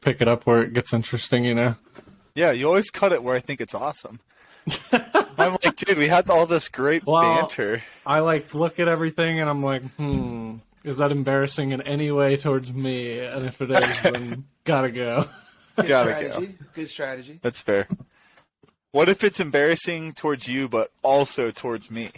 pick it up where it gets interesting, you know? Yeah, you always cut it where I think it's awesome. I'm like, dude, we had all this great banter. I like look at everything and I'm like, is that embarrassing in any way towards me? And if it is, then gotta go. Good strategy. That's fair. What if it's embarrassing towards you, but also towards me?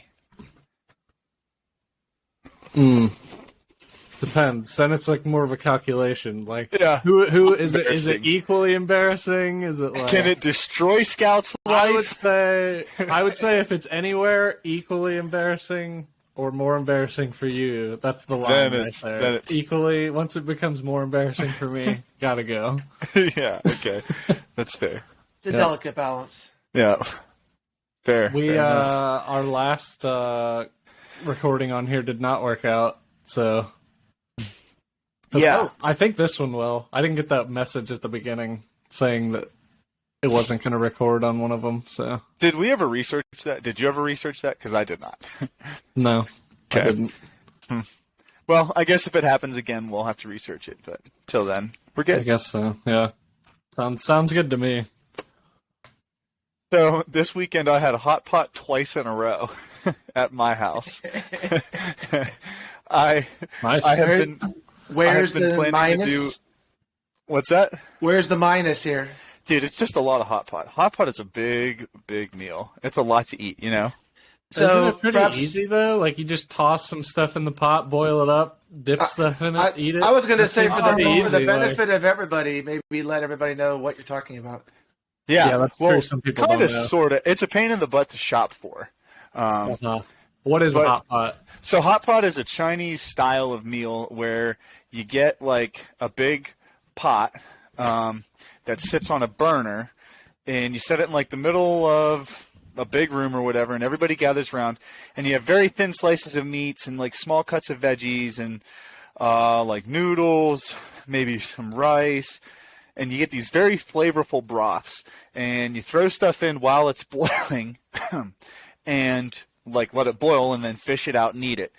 Depends. Then it's like more of a calculation. Like, yeah. who is it? Is it equally embarrassing? Is it like? Can it destroy Scout's life? I would say if it's anywhere equally embarrassing or more embarrassing for you, that's the line right there. Then it's... Equally, once it becomes more embarrassing for me, gotta go. Yeah. Okay. That's fair. It's a delicate balance. Yeah. Fair. Our last recording on here did not work out, so. Yeah. I think this one will. I didn't get that message at the beginning saying that it wasn't going to record on one of them, so. Did we ever research that? Did you ever research that? Because I did not. No, okay. I didn't. Well, I guess if it happens again, we'll have to research it, but till then, we're good. I guess so, yeah. Sounds good to me. So this weekend I had a hot pot twice in a row at my house. Nice. I have been... Where's the minus? What's that? Where's the minus here? Dude, it's just a lot of hot pot. Hot pot is a big, big meal. It's a lot to eat, you know? So isn't it pretty easy, though? Like, you just toss some stuff in the pot, boil it up, dip stuff in it, eat it? I was going to say, for the benefit of everybody, maybe let everybody know what you're talking about. Yeah, that's true. Some people kind don't of, know. sort of. It's a pain in the butt to shop for. What is a hot pot? So hot pot is a Chinese style of meal where you get like a big pot that sits on a burner, and you set it in like the middle of a big room or whatever, and everybody gathers around, and you have very thin slices of meats and like small cuts of veggies and like noodles, maybe some rice, and you get these very flavorful broths, and you throw stuff in while it's boiling, and like let it boil and then fish it out and eat it.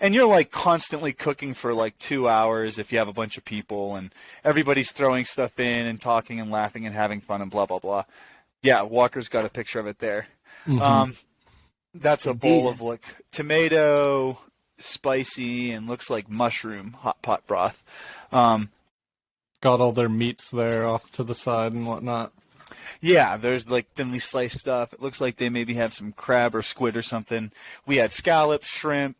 And you're like constantly cooking for like 2 hours if you have a bunch of people, and everybody's throwing stuff in and talking and laughing and having fun and blah, blah, blah. Yeah, Walker's got a picture of it there. Mm-hmm. That's a bowl of like tomato, spicy, and looks like mushroom hot pot broth. Got all their meats there off to the side and whatnot. Yeah, there's like thinly sliced stuff. It looks like they maybe have some crab or squid or something. We had scallops, shrimp,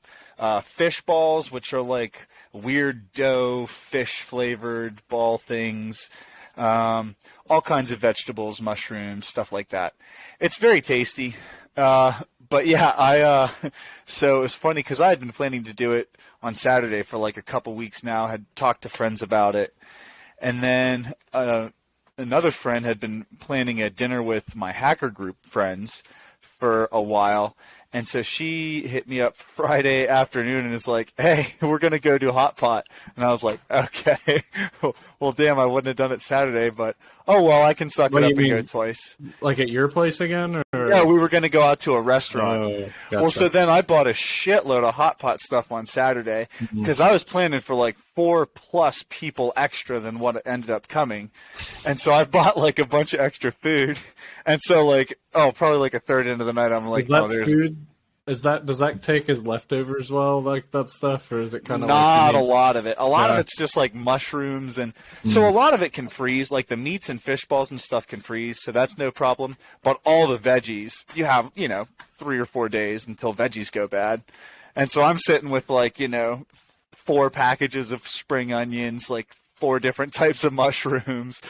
fish balls, which are like weird dough, fish flavored ball things, all kinds of vegetables, mushrooms, stuff like that. It's very tasty. But yeah, so it was funny because I had been planning to do it on Saturday for like a couple weeks now, had talked to friends about it. And then another friend had been planning a dinner with my hacker group friends for a while. And so she hit me up Friday afternoon and is like, hey, we're going to go do hot pot. And I was like, okay. Well, damn, I wouldn't have done it Saturday, but oh, well, I can suck it up and go twice. Like at your place again? Or? Yeah, we were going to go out to a restaurant. Oh, gotcha. Well, so then I bought a shitload of hot pot stuff on Saturday because I was planning for like 4+ people extra than what ended up coming. And so I bought like a bunch of extra food. And so like, probably like a third into the night, I'm like, food? Does that take as leftovers well, like that stuff, or is it kind of not a lot of it? A lot of it's just like mushrooms, and so a lot of it can freeze. Like the meats and fish balls and stuff can freeze, so that's no problem. But all the veggies, you have 3 or 4 days until veggies go bad, and so I'm sitting with like 4 packages of spring onions, like 4 different types of mushrooms,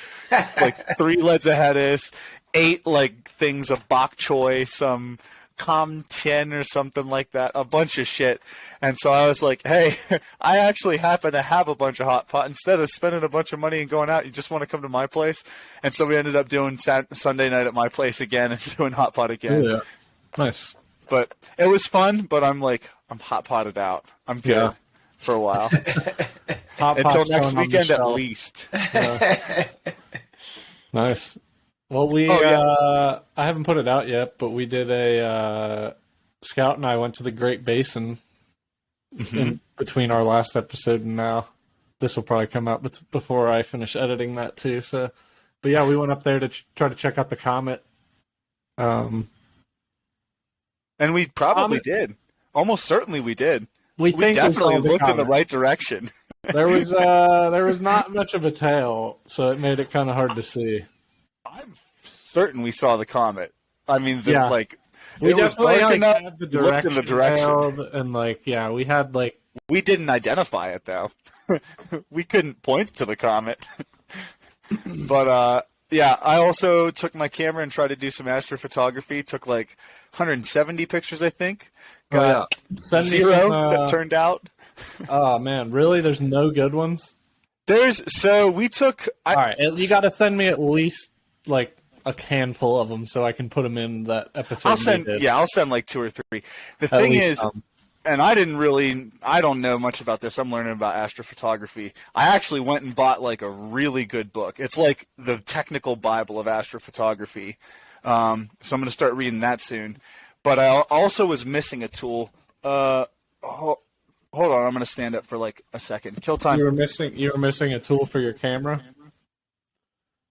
like 3 leads of lettuce, 8 like things of bok choy, some Com 10 or something like that, a bunch of shit. And so I was like, hey, I actually happen to have a bunch of hot pot. Instead of spending a bunch of money and going out, you just want to come to my place. And so we ended up doing Sunday night at my place again and doing hot pot again. Yeah. Nice. But it was fun, but I'm hot potted out. I'm good for a while. Until next weekend at least. Nice. Well, I haven't put it out yet, but we did Scout and I went to the Great Basin in between our last episode and now. this will probably come out before I finish editing that too. So, but yeah, we went up there to try to check out the comet. And we probably did. Almost certainly we did. We definitely looked in the right direction. There was not much of a tail, so it made it kind of hard to see. I'm certain we saw the comet. I mean, yeah. Like we it was dark enough. Had the looked in the direction, and we had like we didn't identify it though. We couldn't point to the comet. But yeah, I also took my camera and tried to do some astrophotography. Took like 170 pictures, I think. Got Send 0 that turned out. Oh man, really? There's no good ones? We took. All right, you got to send me at least like a handful of them so I can put them in that episode. I'll send like 2 or 3. The thing is, and I don't know much about this. I'm learning about astrophotography. I actually went and bought like a really good book. It's like the technical Bible of astrophotography. So I'm going to start reading that soon. But I also was missing a tool. Hold on, I'm going to stand up for like a second. Kill time. You were missing a tool for your camera?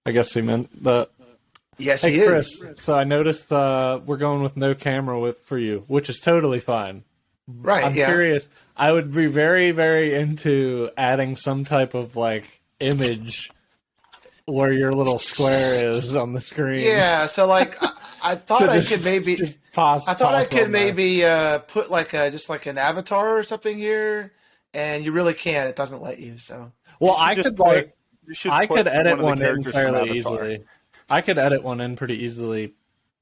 I guess he meant that. Yes, hey, he Chris, is. So I noticed we're going with no camera for you, which is totally fine. Right, I'm curious. I would be very, very into adding some type of like image where your little square is on the screen. Yeah, so like I thought I could maybe put like just like an avatar or something here, and you really can't. It doesn't let you. So I could edit one in fairly easily. I could edit one in pretty easily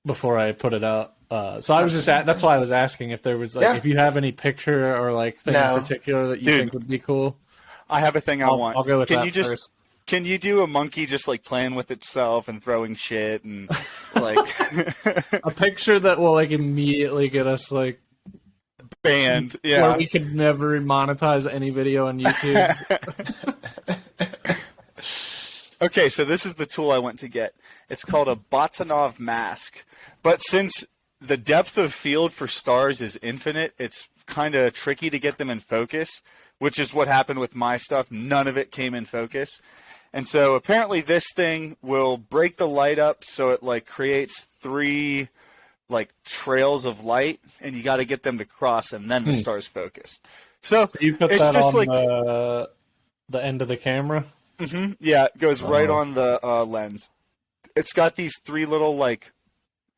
before I put it out. So I was just that's why I was asking if there was like if you have any picture or like thing in particular that you think would be cool. I have a thing I want. I'll go with that first. Can you do a monkey just like playing with itself and throwing shit and like a picture that will like immediately get us like banned? Yeah, where we could never monetize any video on YouTube. Okay, so this is the tool I went to get. It's called a Batanov mask. But since the depth of field for stars is infinite, it's kind of tricky to get them in focus, which is what happened with my stuff. None of it came in focus. And so apparently this thing will break the light up so it like creates 3 like trails of light, and you got to get them to cross, and then the star's focused. So you put it's that just on like the end of the camera? Mm-hmm. Yeah, it goes right on the lens. It's got these 3 little like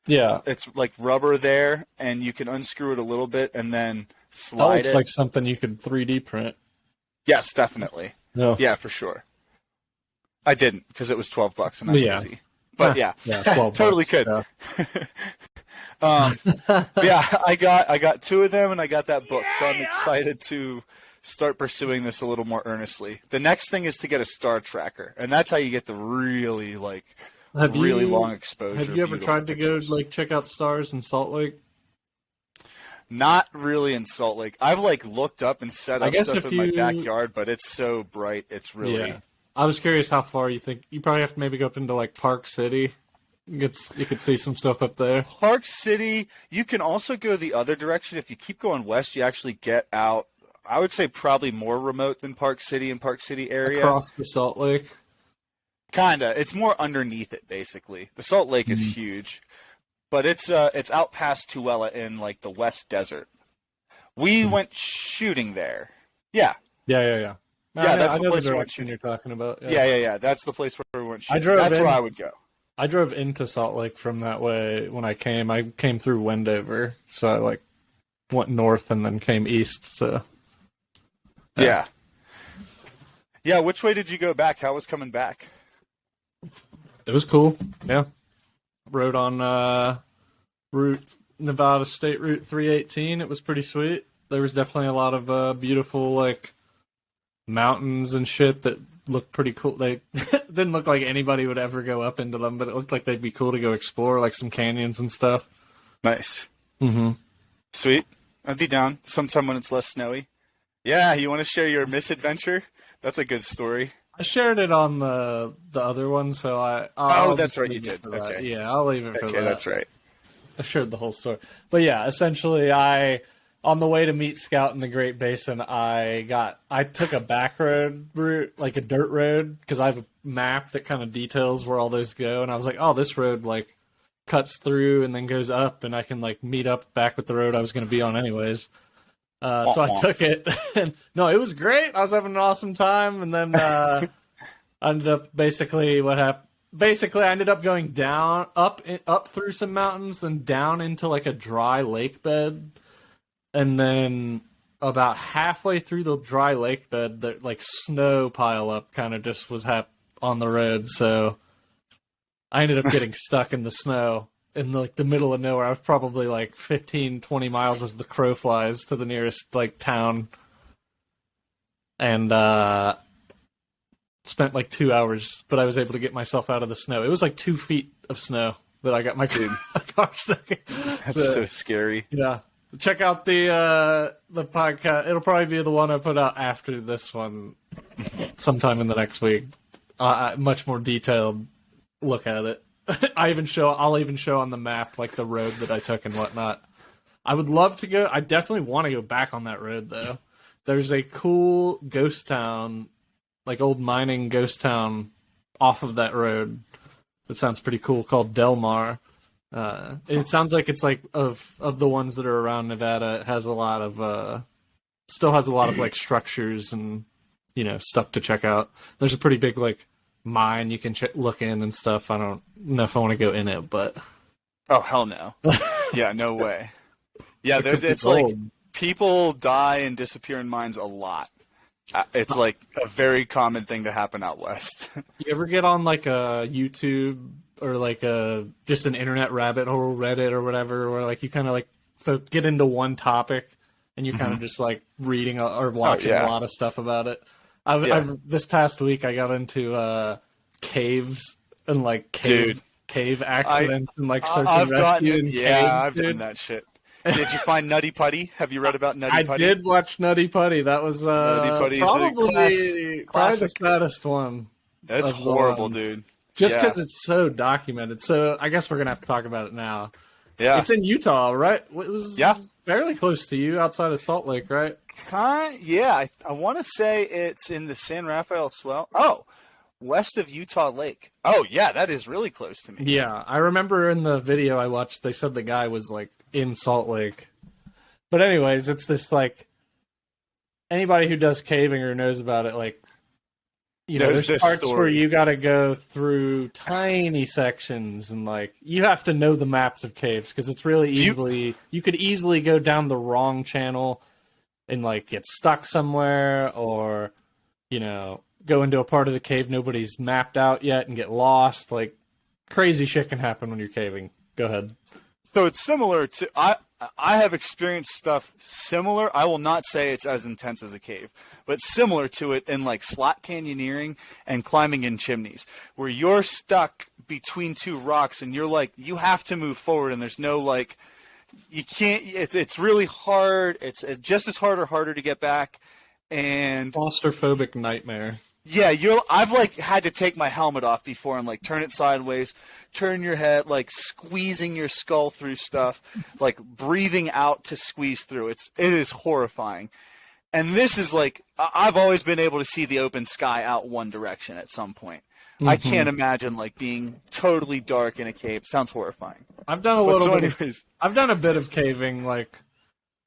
it's like rubber there, and you can unscrew it a little bit and then slide it. Looks like something you could 3D print. Yes, definitely. No. Yeah, for sure. I didn't because it was $12 and I'm lazy. But yeah, totally could. Yeah. I got 2 of them and I got that book, so I'm excited to start pursuing this a little more earnestly. The next thing is to get a star tracker, and that's how you get the really like long exposure. Have you ever tried to go like check out stars in Salt Lake? Not really in Salt Lake. I've like looked up and set up stuff in my backyard, but it's so bright. It's really. Yeah. I was curious how far you think. You probably have to maybe go up into like Park City. You could see some stuff up there. Park City. You can also go the other direction. If you keep going west, you actually get out. I would say probably more remote than Park City and Park City area. Across the Salt Lake? Kinda. It's more underneath it, basically. The Salt Lake is huge. But it's out past Tooele in like the West Desert. We went shooting there. Yeah. Yeah. That's the place direction you're talking about. Yeah. That's the place where we went shooting. That's where I would go. I drove into Salt Lake from that way when I came. I came through Wendover, so I like went north and then came east. So yeah. Which way did you go back? How was coming back? It was cool. Yeah, rode on Nevada State Route 318. It was pretty sweet. There was definitely a lot of beautiful like mountains and shit that looked pretty cool. They didn't look like anybody would ever go up into them, but it looked like they'd be cool to go explore, like some canyons and stuff. Nice. Mm-hmm. Sweet. I'd be down sometime when it's less snowy. Yeah, you want to share your misadventure? That's a good story. I shared it on the other one, so that's right, you did. Okay. Yeah, I'll leave it for that. Okay, that's right. I shared the whole story. But yeah, essentially I on the way to meet Scout in the Great Basin, I took a back road route, like a dirt road, because I have a map that kind of details where all those go, and I was like, oh, this road like cuts through and then goes up, and I can like meet up back with the road I was going to be on anyways. So I took it, and no, it was great. I was having an awesome time, and then I ended up Basically, I ended up going down, up through some mountains, then down into like a dry lake bed, and then about halfway through the dry lake bed, the like snow pile up kind of just was on the road. So I ended up getting stuck in the snow in like the middle of nowhere. I was probably like 15, 20 miles as the crow flies to the nearest like town, and spent like 2 hours, but I was able to get myself out of the snow. It was like 2 feet of snow that I got my car stuck in. That's so scary. Yeah. Check out the podcast. It'll probably be the one I put out after this one sometime in the next week. Much more detailed look at it. I'll even show on the map like the road that I took and whatnot. I would love to go. I definitely want to go back on that road though. There's a cool ghost town, like old mining ghost town off of that road that sounds pretty cool, called Del Mar. It sounds like it's like of the ones that are around Nevada, it has a lot of still has a lot of like structures and stuff to check out. There's a pretty big like mine you can look in and stuff. I don't know if I want to go in it, but oh hell no. Yeah, no way. Yeah, it's gold. like people die and disappear in mines a lot. It's like a very common thing to happen out west. You ever get on like a YouTube or like just an internet rabbit hole, Reddit or whatever, where like you kind of like get into one topic and you kind of just like reading or watching a lot of stuff about it. This past week I got into caves and like cave accidents and like search and rescue in caves. I've done that shit. Did you find Nutty Putty? Have you read about Nutty Putty? I did watch Nutty Putty. That was probably the saddest one. That's horrible, dude. Just because it's so documented. So I guess we're going to have to talk about it now. Yeah. It's in Utah, right? It was fairly close to you, outside of Salt Lake, right? Yeah. I want to say it's in the San Rafael Swell. Oh, west of Utah Lake. Oh, yeah, that is really close to me. Yeah, I remember in the video I watched, they said the guy was like in Salt Lake. But anyways, it's this like, anybody who does caving or knows about it, like, there's parts where you got to go through tiny sections and like you have to know the maps of caves because it's really you could easily go down the wrong channel and like get stuck somewhere or go into a part of the cave nobody's mapped out yet and get lost. Like crazy shit can happen when you're caving. Go ahead. So it's similar to I have experienced stuff similar. I will not say it's as intense as a cave, but similar to it in like slot canyoneering and climbing in chimneys, where you're stuck between two rocks and you're like you have to move forward and there's no like you can't. It's really hard. It's just as hard or harder to get back. And claustrophobic nightmare. Yeah, I've like had to take my helmet off before and like turn it sideways, turn your head, like squeezing your skull through stuff, like breathing out to squeeze through. It is horrifying. And this is like I've always been able to see the open sky out one direction at some point. Mm-hmm. I can't imagine like being totally dark in a cave. Sounds horrifying. I've done I've done a bit of caving, like.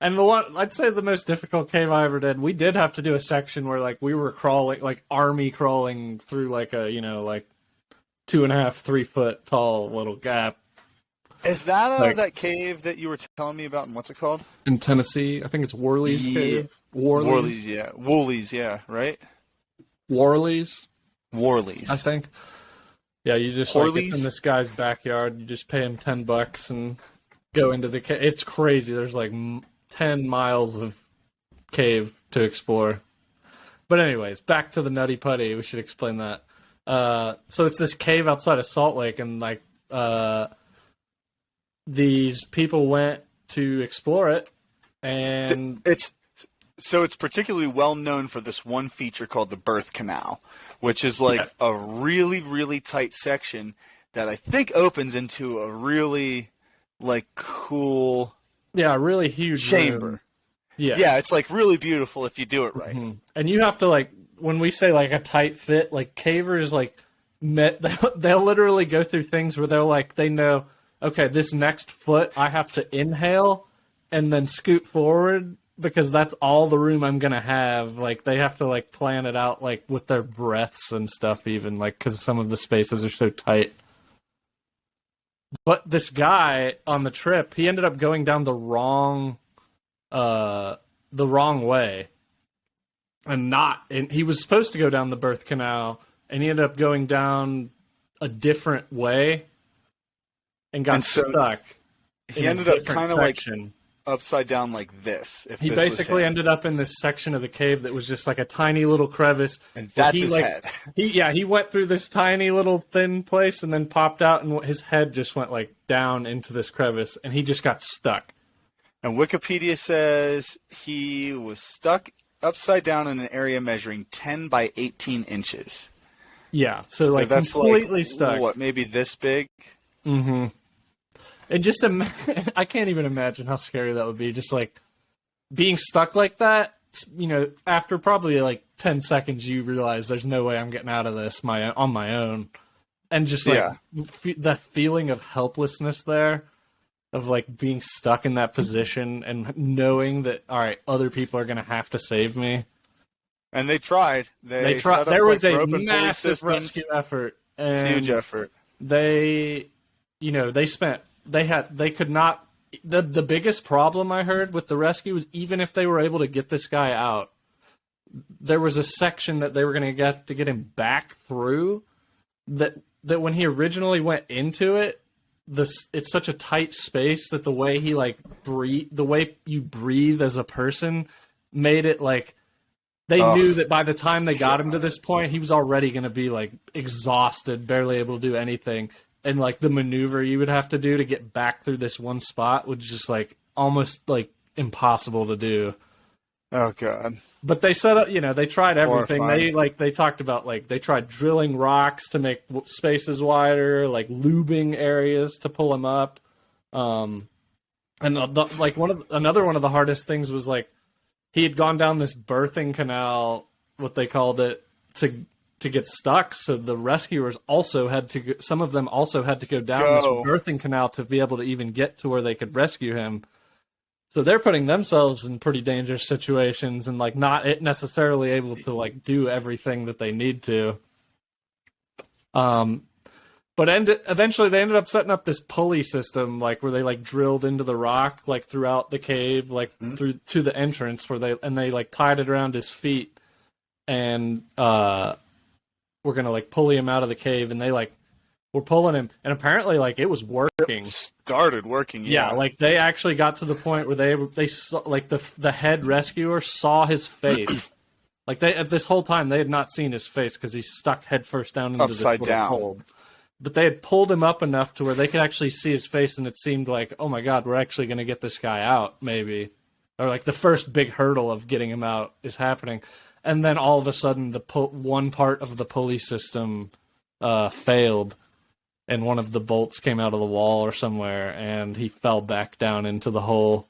And I'd say the most difficult cave I ever did, we did have to do a section where like we were crawling, like army crawling through like a, like 2.5, 3 foot tall little gap. Is that that cave that you were telling me about? And what's it called? In Tennessee. I think it's Worley's Cave. Worley's, yeah. Wooley's, yeah, right? Worley's, I think. Yeah, you just like it's in this guy's backyard. You just pay him $10 and go into the cave. It's crazy. There's like 10 miles of cave to explore. But anyways, back to the Nutty Putty. We should explain that. So it's this cave outside of Salt Lake, and like these people went to explore it, and it's particularly well known for this one feature called the Birth Canal, which is like a really, really tight section that I think opens into a really like cool, really huge chamber. room. Yeah. Yeah, it's like really beautiful if you do it right. And you have to like, when we say like a tight fit, like cavers like they'll literally go through things where they're like, they know, okay, this next foot I have to inhale and then scoot forward because that's all the room I'm gonna have. Like they have to like plan it out like with their breaths and stuff, even like because some of the spaces are so tight. But this guy on the trip, he ended up going down the wrong way, and he was supposed to go down the birth canal, and he ended up going down a different way, and got stuck. He ended up kind of like upside down like this. He basically ended up in this section of the cave that was just like a tiny little crevice. And that's his head. He went through this tiny little thin place and then popped out, and his head just went like down into this crevice, and he just got stuck. And Wikipedia says he was stuck upside down in an area measuring 10 by 18 inches. Yeah, so like that's completely like, stuck. What, maybe this big? Mm-hmm. And just I can't even imagine how scary that would be. Just like being stuck like that, you know, after probably like 10 seconds, you realize there's no way I'm getting out of this on my own. And just like the feeling of helplessness there, of like being stuck in that position and knowing that, all right, other people are going to have to save me. And they tried. They tried. There was a massive rescue effort. And huge effort. They could not. The biggest problem I heard with the rescue was even if they were able to get this guy out, there was a section that they were going to get him back through. That when he originally went into it, it's such a tight space that the way he like the way you breathe as a person made it like they knew that by the time they got him to this point, he was already going to be like exhausted, barely able to do anything. And like the maneuver you would have to do to get back through this one spot was just like almost like impossible to do. Oh God. But they set up, they tried everything. Horrifying. They talked about like they tried drilling rocks to make spaces wider, like lubing areas to pull him up. And another one of the hardest things was like he had gone down this birthing canal, what they called it, to get stuck. So the rescuers also had to go, some of them also had to go down this birthing canal to be able to even get to where they could rescue him. So they're putting themselves in pretty dangerous situations and like not necessarily able to like do everything that they need to. But eventually they ended up setting up this pulley system, like where they like drilled into the rock, like throughout the cave, like through to the entrance where they like tied it around his feet, and we're gonna like pulley him out of the cave, and they like were pulling him, and apparently like it was working. Started working, yeah. Like they actually got to the point where they saw, like the head rescuer saw his face. Like this whole time they had not seen his face because he's stuck head first down into upside this down hole. But they had pulled him up enough to where they could actually see his face, and it seemed like, oh my God, we're actually going to get this guy out, maybe. Or like the first big hurdle of getting him out is happening. And then all of a sudden, one part of the pulley system failed, and one of the bolts came out of the wall or somewhere, and he fell back down into the hole.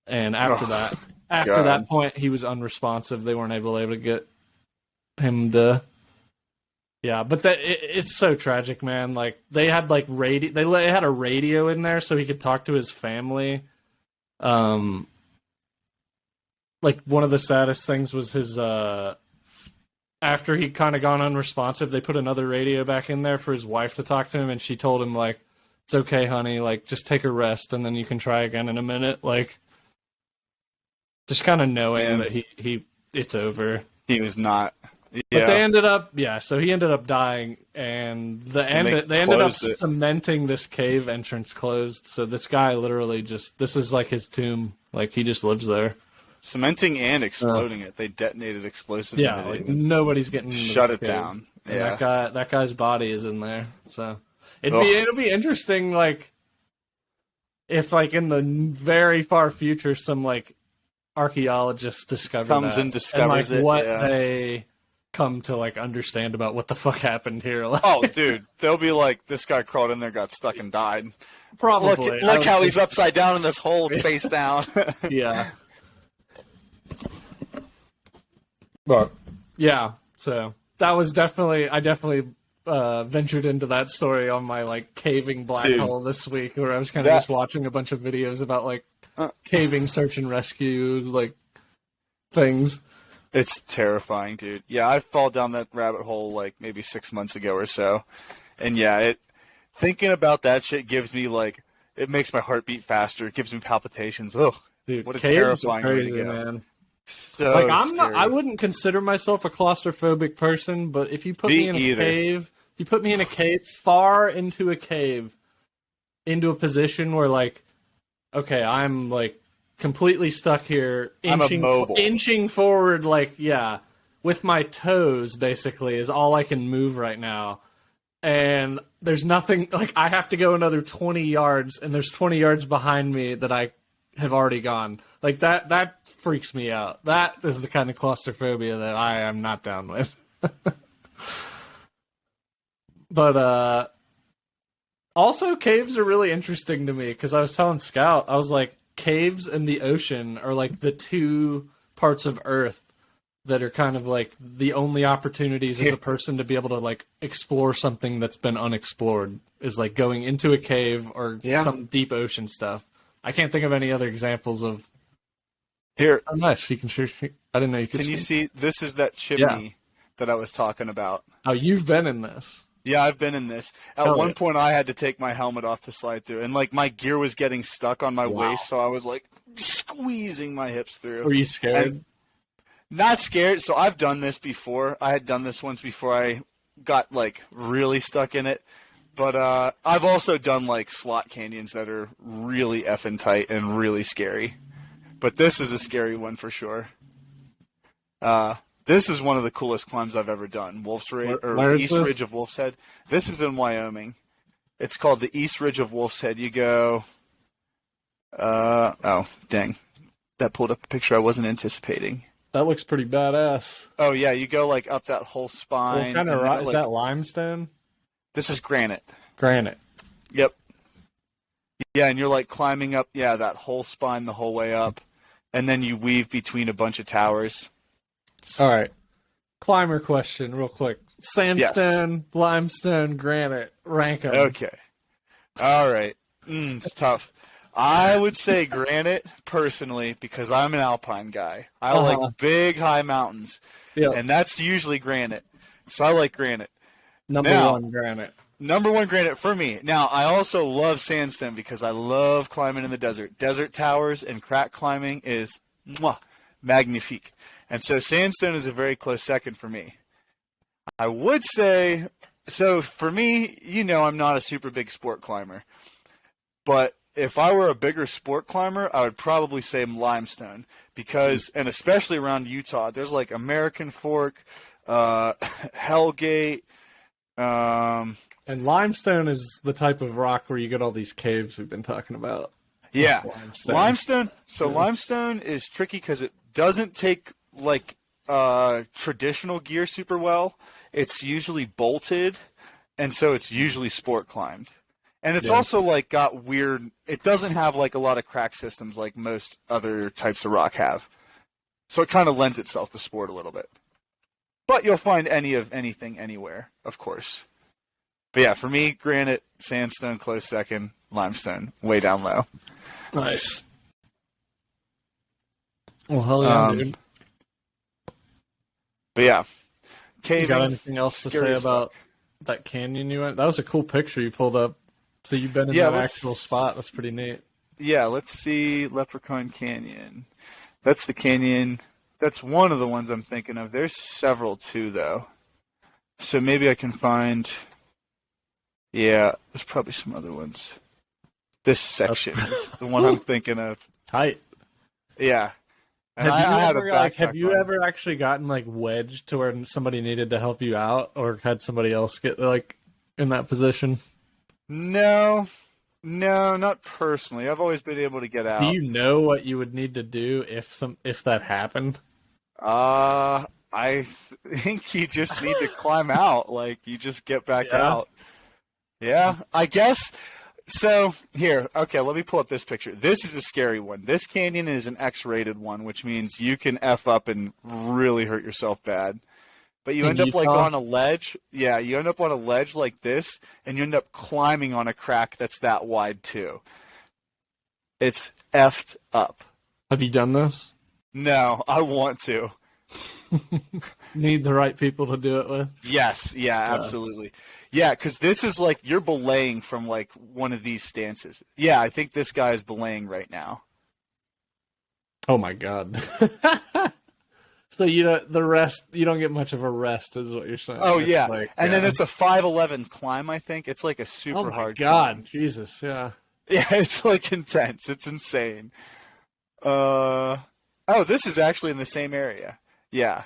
And after that point, he was unresponsive. They weren't able to get him to... Yeah, but it's so tragic, man. Like they had like radio, they had a radio in there so he could talk to his family. Like one of the saddest things was his after he'd kind of gone unresponsive, they put another radio back in there for his wife to talk to him, and she told him like, "It's okay, honey. Like just take a rest, and then you can try again in a minute." Like just kind of knowing that it's over. He was not. Yeah. But they ended up, so he ended up dying, and they ended up cementing this cave entrance closed. So this guy literally this is like his tomb. Like he just lives there. Cementing and exploding it. They detonated explosives. Yeah, like nobody's getting shut it down. Yeah. That guy's body is in there. So it'll be interesting, like if like in the very far future some like archaeologists discover and discovers and, like, what they come to like understand about what the fuck happened here. Like, oh, dude, they'll be like, this guy crawled in there, got stuck, and died. Probably. Look how he's upside down in this hole, face down. Yeah. But yeah, so that was I definitely ventured into that story on my like caving black Dude. hole this week, where I was kind of just watching a bunch of videos about like caving search and rescue like things. It's terrifying, dude. Yeah, I fall down that rabbit hole like maybe 6 months ago or so, and yeah, thinking about that shit gives me like it makes my heart beat faster. It gives me palpitations. Ugh, Dude, what a caves terrifying are way crazy, to go. man. So Like I'm not, scary. I wouldn't consider myself a claustrophobic person, but if you put me in a cave, you put me in a cave, far into a cave, into a position where like, okay, I'm like completely stuck here, I'm immobile. inching forward, like with my toes basically is all I can move right now. And there's nothing, like I have to go another 20 yards, and there's 20 yards behind me that I have already gone. Like that freaks me out. That is the kind of claustrophobia that I am not down with. But also caves are really interesting to me, because I was telling Scout, I was like, caves and the ocean are like the two parts of Earth that are kind of like the only opportunities as a person to be able to like explore something that's been unexplored, is like going into a cave or some deep ocean stuff. I can't think of any other examples of. Here, oh, nice. You can sure. I didn't know you could. Can you see? This is that chimney that I was talking about. Oh, you've been in this. Yeah, I've been in this. At one point, I had to take my helmet off to slide through, and like my gear was getting stuck on my waist, so I was like squeezing my hips through. Were you scared? Not scared. So I've done this before. I had done this once before I got like really stuck in it. But I've also done like slot canyons that are really effing tight and really scary. But this is a scary one for sure. This is one of the coolest climbs I've ever done. East Ridge of Wolf's Head. This is in Wyoming. It's called the East Ridge of Wolf's Head. You go. Oh, dang. That pulled up a picture I wasn't anticipating. That looks pretty badass. Oh, yeah. You go like up that whole spine. What kind of rock? Is that limestone? This is granite. Granite. Yep. Yeah, and you're like climbing up, that whole spine the whole way up. And then you weave between a bunch of towers. All right. Climber question, real quick. Sandstone, limestone, granite. Rank them. Okay. All right. It's tough. I would say granite, personally, because I'm an alpine guy. I like big, high mountains. Yep. And that's usually granite. So I like granite. Number one, granite. Number one, granite for me. Now, I also love sandstone because I love climbing in the desert. Desert towers and crack climbing is magnifique. And so sandstone is a very close second for me. I would say, so for me, I'm not a super big sport climber. But if I were a bigger sport climber, I would probably say limestone. Because, and especially around Utah, there's like American Fork, Hellgate. And limestone is the type of rock where you get all these caves we've been talking about. Yeah. Limestone. So limestone is tricky because it doesn't take like traditional gear super well. It's usually bolted, and so it's usually sport climbed. And it's also like got weird. It doesn't have like a lot of crack systems like most other types of rock have. So it kind of lends itself to sport a little bit. But you'll find anything anywhere, of course. But yeah, for me, granite, sandstone, close second, limestone, way down low. Nice. Well, hell yeah, dude. But yeah, caving. You got anything else to say about that canyon you went? That was a cool picture you pulled up. So you've been in that actual spot. That's pretty neat. Yeah, let's see Leprechaun Canyon. That's the canyon. That's one of the ones I'm thinking of. There's several too, though. So maybe I can find. Yeah, there's probably some other ones. This section is the one I'm thinking of. Tight. Yeah. And have you ever actually gotten like wedged to where somebody needed to help you out, or had somebody else get like in that position? No, not personally. I've always been able to get out. Do you know what you would need to do if that happened? I think you just need to climb out. Like you just get back out. Yeah, I guess. So, here, okay, let me pull up this picture. This is a scary one. This canyon is an X-rated one, which means you can F up and really hurt yourself bad. But you In end up like Utah? on a ledge. Yeah, you end up on a ledge like this, and you end up climbing on a crack that's that wide too. It's effed up. Have you done this? No, I want to. Need the right people to do it with. Yes, yeah, absolutely. Yeah, because this is like you're belaying from like one of these stances. Yeah, I think this guy is belaying right now. Oh my god. So you don't get much of a rest, is what you're saying. Oh It's yeah, like, and then it's a 5'11" climb. I think it's like a super oh my hard. god, climb. Jesus, yeah. Yeah, it's like intense. It's insane. Oh, this is actually in the same area. Yeah.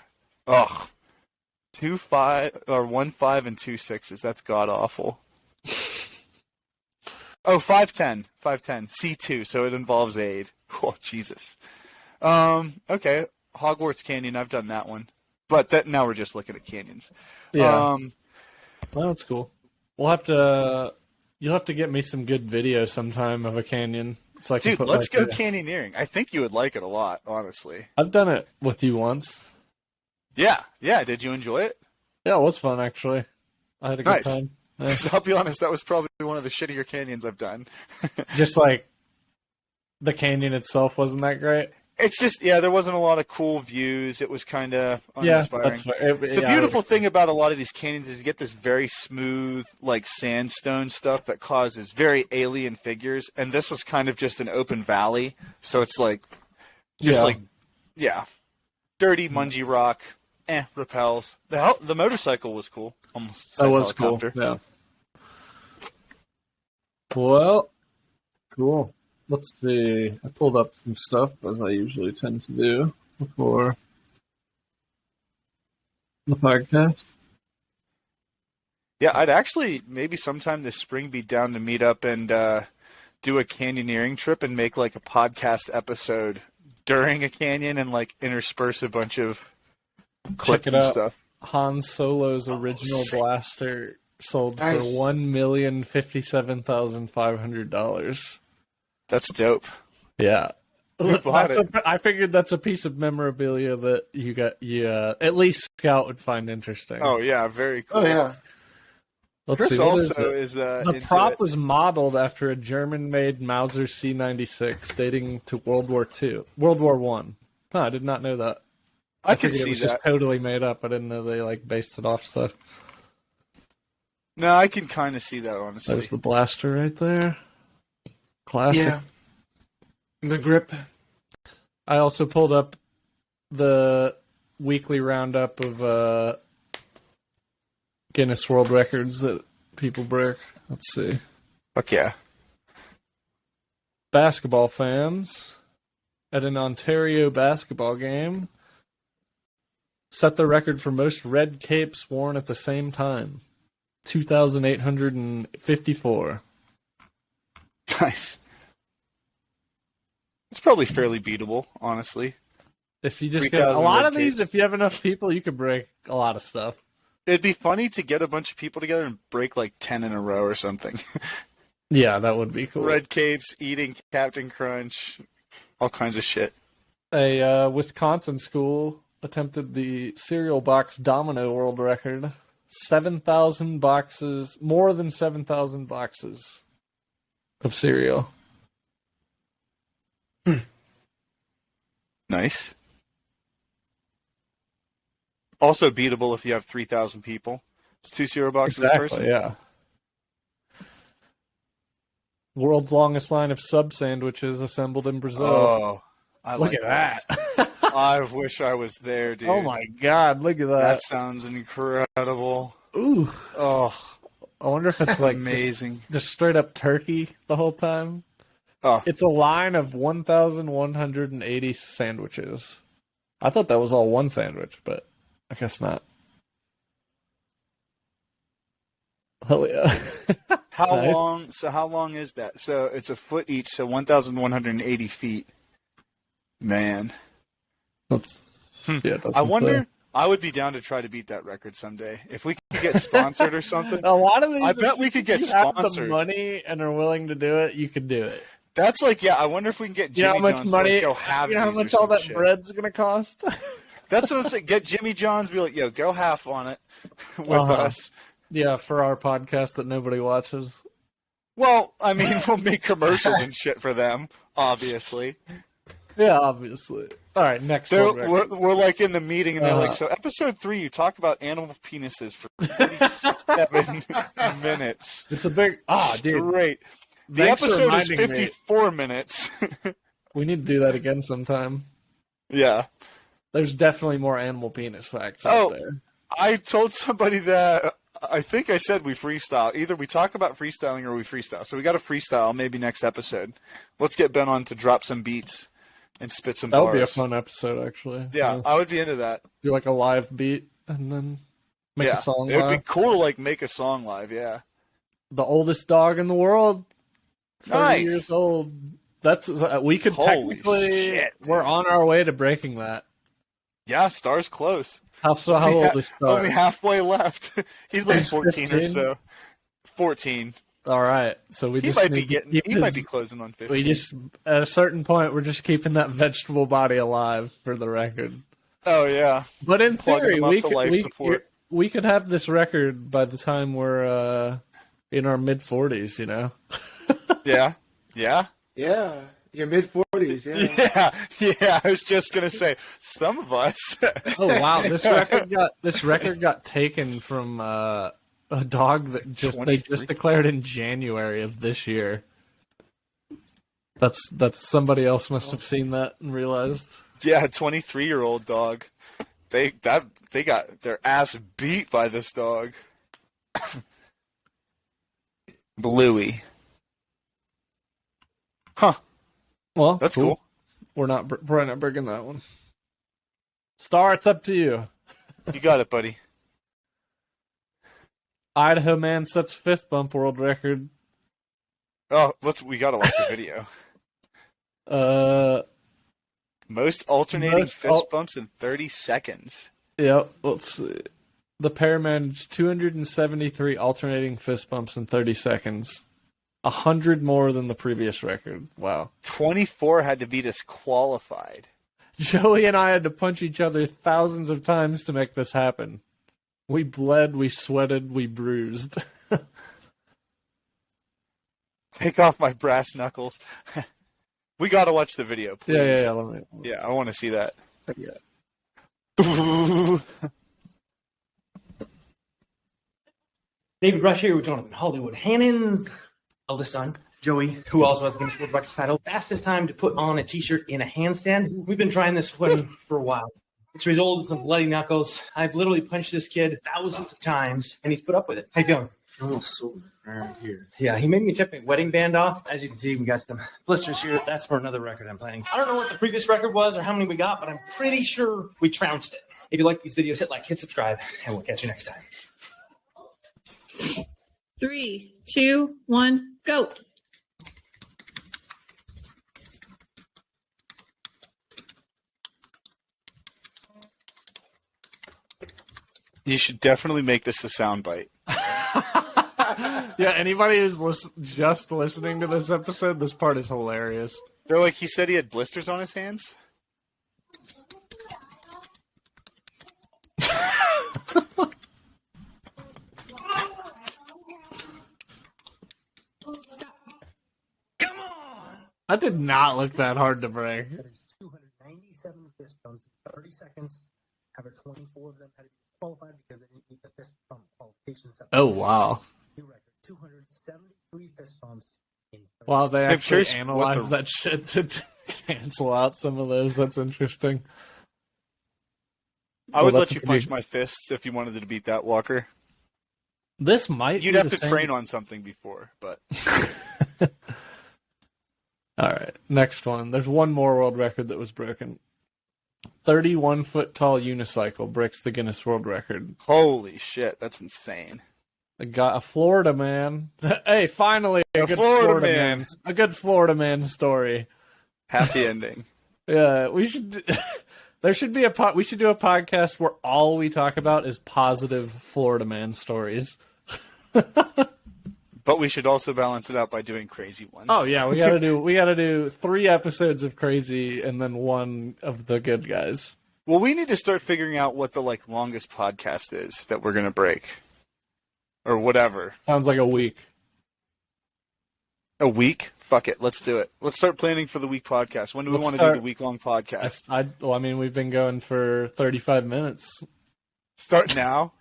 Ugh. 2.5 or 1.5 and 2 6s. That's god awful. Oh, 5'10", 5'10", C2. So it involves aid. Oh Jesus. Okay. Hogwarts Canyon. I've done that one, but now we're just looking at canyons. Yeah. Well, that's cool. You'll have to get me some good video sometime of a canyon. So I can Dude, put let's go like canyoneering. I think you would like it a lot, honestly. I've done it with you once. Yeah. Did you enjoy it? Yeah, it was fun actually. I had a good Nice. time. Yeah. Because I'll be honest, that was probably one of the shittier canyons I've done. Just like the canyon itself wasn't that great. It's just, there wasn't a lot of cool views. It was kind of Yeah, uninspiring. that's fair. The beautiful thing about a lot of these canyons is you get this very smooth, like sandstone stuff that causes very alien figures. And this was kind of just an open valley, so it's like, dirty, mungy rock. Repels. The motorcycle was cool. Almost. That was cool. Helicopter. Yeah. Well, cool. Let's see. I pulled up some stuff, as I usually tend to do, before the podcast. Yeah, I'd actually maybe sometime this spring be down to meet up and do a canyoneering trip and make like a podcast episode during a canyon and like intersperse a bunch of clips Check it and out. stuff. Han Solo's original blaster sold Nice. for $1,057,500. That's dope. Yeah. Who bought it? I figured that's a piece of memorabilia that at least Scout would find interesting. Oh yeah, very cool. Oh yeah. Let's Chris see, what also is it? is The into prop it. was modeled after a German-made Mauser C96 dating to World War One. Huh, I did not know that. I can figured see it was that. just totally made up. I didn't know they like based it off stuff. No, I can kind of see that honestly. There's the blaster right there. Classic. Yeah. The grip. I also pulled up the weekly roundup of Guinness World Records that people break. Let's see. Fuck yeah. Basketball fans at an Ontario basketball game set the record for most red capes worn at the same time. 2,854. Nice. It's probably fairly beatable, honestly. If you just get a 3,000 lot red of these, capes. if you have enough people, you could break a lot of stuff. It'd be funny to get a bunch of people together and break like 10 in a row or something. Yeah, that would be cool. Red capes, eating Captain Crunch, all kinds of shit. A Wisconsin school attempted the cereal box domino world record. 7,000 boxes, more than 7,000 boxes of cereal. Nice. Also beatable if you have 3,000 people. It's 2 cereal boxes a person. Yeah. World's longest line of sub sandwiches assembled in Brazil. Oh, I Look like at that. I wish I was there, dude. Oh my god, look at That that. sounds incredible. Ooh. Oh, I wonder if it's like amazing. just straight up turkey the whole time. Oh, It's a line of 1,180 sandwiches. I thought that was all one sandwich, but I guess not. Hell yeah. how Nice. long? So how long is that? So it's a foot each, so 1,180 feet. Man, That's, yeah, it doesn't I wonder. say. I would be down to try to beat that record someday. If we could get sponsored or something. A lot of these, I bet we could get if you have the sponsored. money and are willing to do it, you could do it. That's like, yeah, I wonder if we can get You know Jimmy how much John's money? to like, go halvesies You know how much or all some that shit. bread's gonna cost? That's what I'm saying. Get Jimmy John's, be like, yo, go half on it with us. Yeah, for our podcast that nobody watches. Well, I mean, we'll make commercials and shit for them, obviously. Yeah, obviously. All right, next They're, one. Rick. we're like in the meeting, and they're like, so episode 3, you talk about animal penises for 37 minutes. It's a big dude. Great. The Thanks for episode is reminding me. 54 minutes. We need to do that again sometime. Yeah. There's definitely more animal penis facts out there. I told somebody that I think I said we freestyle. Either we talk about freestyling or we freestyle. So we got to freestyle maybe next episode. Let's get Ben on to drop some beats and spit some That bars. would be a fun episode, actually. Yeah, I would be into that. Do like a live beat and then make a song it would live. be cool to like make a song live. Yeah. The oldest dog in the world, 30 Nice. years old. That's we could Holy technically. shit, we're dude. on our way to breaking that. Yeah, Star's close. How old is Star? Only halfway left. He's like He's 14 or 15? so. 14. All right, so we He just might need be to getting. keep He might his- be closing on 15. We just at a certain point we're just keeping that vegetable body alive for the record. Oh yeah. But in Plugging theory, him up we to could, life support. we could have this record by the time we're in our mid 40s. You know. Yeah. Yeah. Yeah, your mid 40s. Yeah. Yeah. I was just gonna say some of us. Oh wow, this record got taken from a dog that they 23? just declared in January of this year. That's somebody else must have seen that and realized. Yeah, 23-year-old dog. They got their ass beat by this dog. Bluey. Huh. Well, That's cool. We're not probably not breaking that one. Star, it's up to you. You got it, buddy. Idaho man sets fist bump world record. Oh, we gotta watch the video. Most alternating fist bumps in 30 seconds. Yep. Let's see. The pair managed 273 alternating fist bumps in 30 seconds. 100 more than the previous record. Wow. 24 had to be disqualified. Joey and I had to punch each other thousands of times to make this happen. We bled, we sweated, we bruised. Take off my brass knuckles. We gotta watch the video, please. Yeah. Let me. Yeah, I want to see that. Yeah. David Rush here with Jonathan Hollywood Hannon's eldest son, Joey, who also has the Guinness World Records title. Fastest time to put on a t-shirt in a handstand. We've been trying this one for a while. It's resulted in some bloody knuckles. I've literally punched this kid thousands of times, and he's put up with it. How you feeling? I'm a little sore right here. Yeah, he made me check my wedding band off. As you can see, we got some blisters here. That's for another record I'm planning. I don't know what the previous record was or how many we got, but I'm pretty sure we trounced it. If you like these videos, hit like, hit subscribe, and we'll catch you next time. 3, 2, 1, go. You should definitely make this a soundbite. Yeah, anybody who's just listening to this episode, this part is hilarious. They're like, he said he had blisters on his hands? That did not look that hard to break. That is 297 fist bumps in 30 seconds. However, 24 of them had to be disqualified because they didn't meet the fist bump qualification. Oh, wow. New record, 273 fist bumps in 30 Wow, they I'm actually curious what analyzed the- that shit to cancel out some of those. That's interesting. I would Well, let that's you gonna be- punch my fists if you wanted to beat that, Walker. This might You'd be have the to same- train on something before, but All right, next one. There's one more world record that was broken. 31-foot tall unicycle breaks the Guinness World Record. holy shit, that's insane. A Florida man. Hey, finally a good Florida Florida man. man. A good Florida man story. Happy ending. Yeah, we should. There should be we should do a podcast where all we talk about is positive Florida man stories. But we should also balance it out by doing crazy ones. Oh yeah, we gotta do 3 episodes of crazy and then 1 of the good guys. Well, we need to start figuring out what the longest podcast is that we're gonna break, or whatever. Sounds like a week. A week? Fuck it, let's do it. Let's start planning for the week podcast. When do we want to do the week-long podcast? We've been going for 35 minutes. Start now?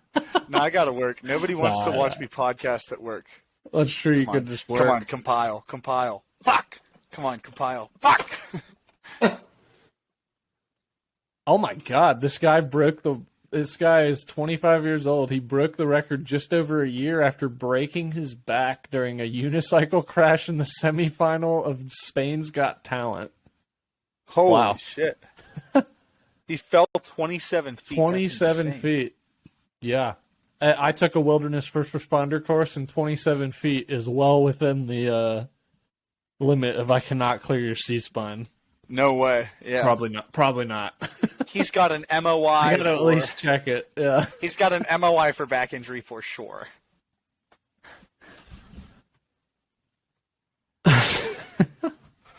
No, I gotta work. Nobody wants to watch me podcast at work. That's true. You could just work. Come on, compile. Fuck! Come on, compile. Fuck! Oh my god, this guy is 25 years old. He broke the record just over a year after breaking his back during a unicycle crash in the semifinal of Spain's Got Talent. Holy shit. He fell 27 feet. 27 feet. Yeah. I took a wilderness first responder course, and 27 feet is well within the limit of I cannot clear your C-spine. No way. Yeah. Probably not. He's got an MOI. I gotta at least check it. Yeah. He's got an MOI for back injury for sure.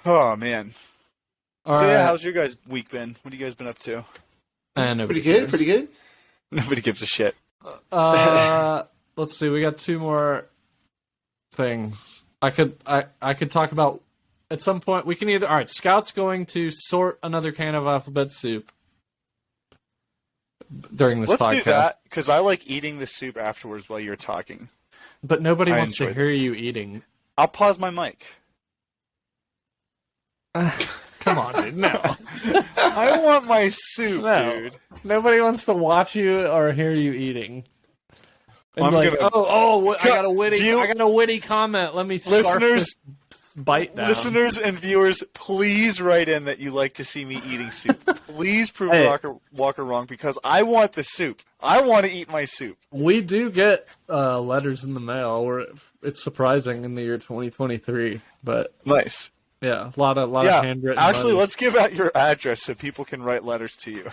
Oh man. How's your guys' week been? What have you guys been up to? Pretty good. Nobody gives a shit. Let's see. We got 2 more things. I could talk about at some point. We can either. All right. Scout's going to sort another can of alphabet soup during this podcast. Let's do that because I like eating the soup afterwards while you're talking. But nobody wants to hear you eating. I'll pause my mic. Come on, dude. No. I want my soup, dude. Nobody wants to watch you or hear you eating. And I got a witty comment. Let me scarf this bite down. Listeners and viewers, please write in that you like to see me eating soup. Please prove Walker wrong because I want the soup. I want to eat my soup. We do get letters in the mail where it's surprising in the year 2023, but nice. Yeah, a lot of handwritten. Actually, letters. Let's give out your address so people can write letters to you.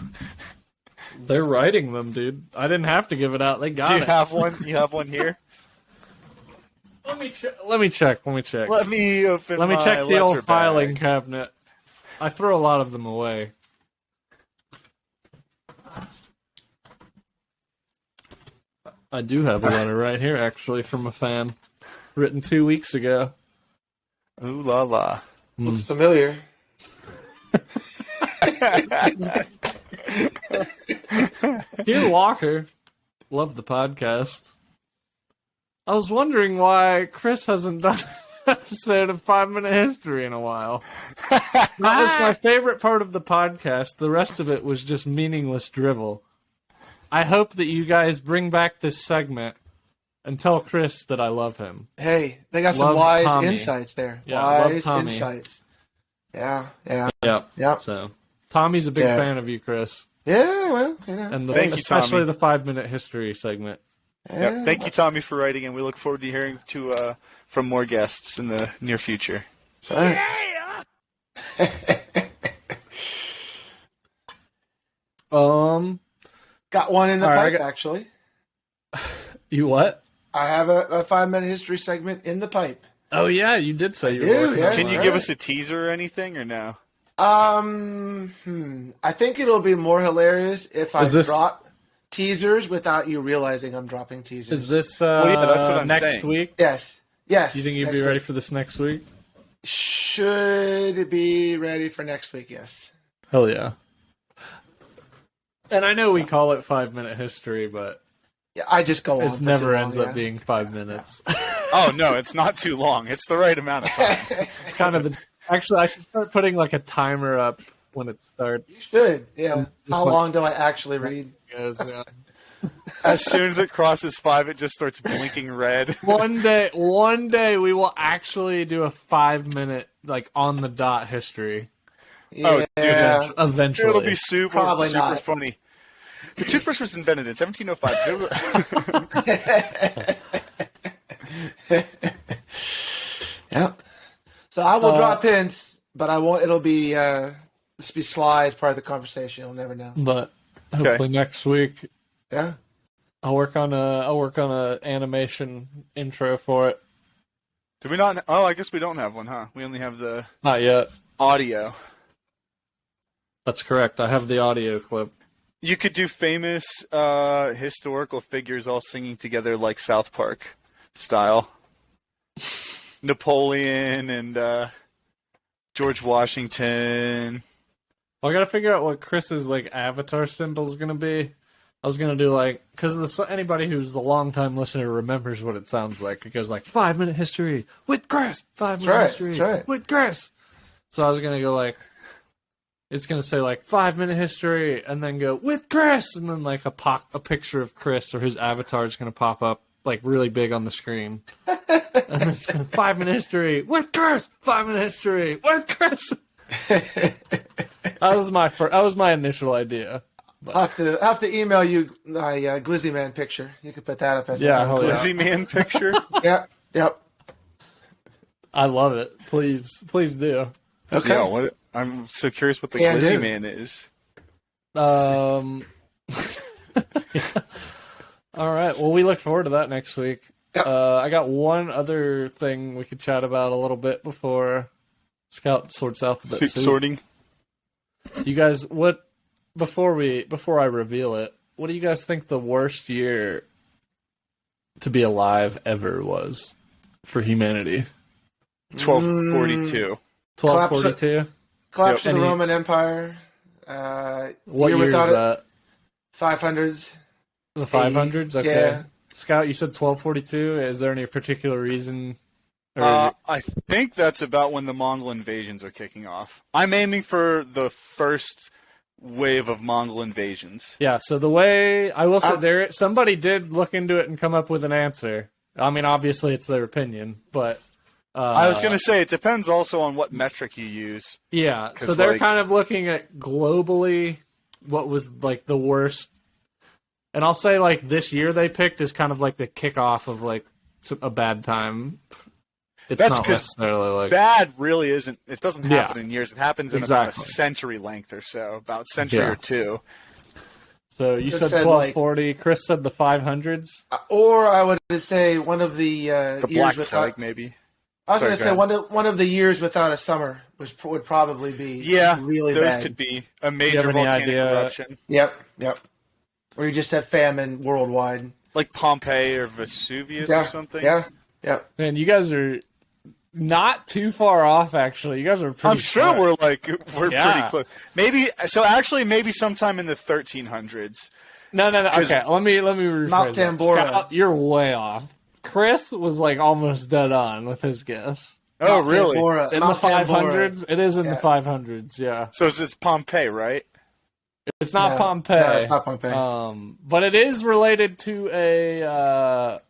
They're writing them, dude. I didn't have to give it out. They got it. Do you have one? You have one here? Let me check. Let me open. Let me my check the old letter filing bag. cabinet. I throw a lot of them away. I do have a letter right here, actually, from a fan, written 2 weeks ago. Ooh la la. Looks familiar. Dear Walker, love the podcast. I was wondering why Chris hasn't done an episode of 5 Minute History in a while. That was my favorite part of the podcast. The rest of it was just meaningless drivel. I hope that you guys bring back this segment and tell Chris that I love him. Hey, they got some Love wise Tommy. insights there. Yeah, love Wise Tommy. insights. Yeah. Yep. So, Tommy's a big fan of you, Chris. Yeah, well, And Thank you, especially Tommy. the 5 Minute History segment. Yep. Thank you, Tommy, for writing, and we look forward to hearing from more guests in the near future. Yeah. Got one in the pipe, actually. You what? I have a 5 Minute History segment in the pipe. Oh yeah, you did say you were do, working yeah. on Can it. you give us a teaser or anything, or no? I think it'll be more hilarious if I drop teasers without you realizing I'm dropping teasers. Is this that's what I'm next saying. week? Yes. Do you think you'd be ready for this next week? Should be ready for next week, yes. Hell yeah. And I know we call it 5 Minute History, but Yeah, I just go on. it never ends up being 5 minutes. Oh no, it's not too long. It's the right amount of time. It's kind of the. Actually, I should start putting like a timer up when it starts. You should, yeah. Just How like- long do I actually read? Goes, yeah. As soon as it crosses 5, it just starts blinking red. One day we will actually do a 5 minute like on the dot history. Yeah. Oh, dude, Eventually, it'll be super Probably not. funny. The toothbrush was invented in 1705. Yep. So I will drop hints, but I won't. It'll be Just be sly as part of the conversation. You'll never know. But hopefully next week, Yeah. I'll work on a animation intro for it. Do we not? Oh, I guess we don't have one, huh? We only have the Not yet. audio. That's correct. I have the audio clip. You could do famous historical figures all singing together like South Park style. Napoleon and George Washington. Well, I gotta figure out what Chris's like avatar symbol is gonna be. I was gonna do like, because anybody who's a long-time listener remembers what it sounds like. It goes like 5-minute history with Chris. 5-minute history with Chris. So I was gonna go like, it's gonna say like 5-minute history, and then go with Chris, and then like a picture of Chris or his avatar is gonna pop up like really big on the screen. And it's gonna 5-minute history with Chris. 5-minute history with Chris. That was my initial idea. I'll have to email you my Glizzy Man picture. You can put that up as well. Glizzy Man picture. Yep. I love it. Please do. Okay. Yeah, I'm so curious what the Glizzy Man is. All right. Well, we look forward to that next week. Yep. I got one other thing we could chat about a little bit before Scout sorts alphabet Soup soup. sorting. You guys, before I reveal it, what do you guys think the worst year to be alive ever was for humanity? 1242. 1242. Collapse Yep. of the Roman Empire. What year is that? 500s. The 500s. Okay. Yeah. Scout, you said 1242. Is there any particular reason? I think that's about when the Mongol invasions are kicking off. I'm aiming for the first wave of Mongol invasions. Yeah, so the way I will say somebody did look into it and come up with an answer. I mean, obviously it's their opinion, but I was going to say it depends also on what metric you use. Yeah, so they're kind of looking at globally what was like the worst. And I'll say like this year they picked is kind of like the kickoff of like a bad time. It's That's not necessarily like bad really isn't. It doesn't happen in years. It happens in about a century length or so, about a century or two. So you said 1240. Chris said the 500s. Or I would say one of the years Black without Plague, maybe. I was going to say one of the years without a summer would probably be really those bad. could be a major volcanic eruption. Yep. Or you just have famine worldwide, like Pompeii or Vesuvius or something. Yeah. Man, you guys are not too far off. Actually, you guys are pretty. I'm sure smart. we're pretty close. Maybe sometime in the 1300s. No. Okay, let me rephrase Mount that. Tambora. Scott, you're way off. Chris was like almost dead on with his guess. Oh, really? Tambora. In Mount the 500s, Tambora. it is in the 500s. Yeah. So it's Pompeii, right? It's not Pompeii. No, it's not Pompeii. But it is related to a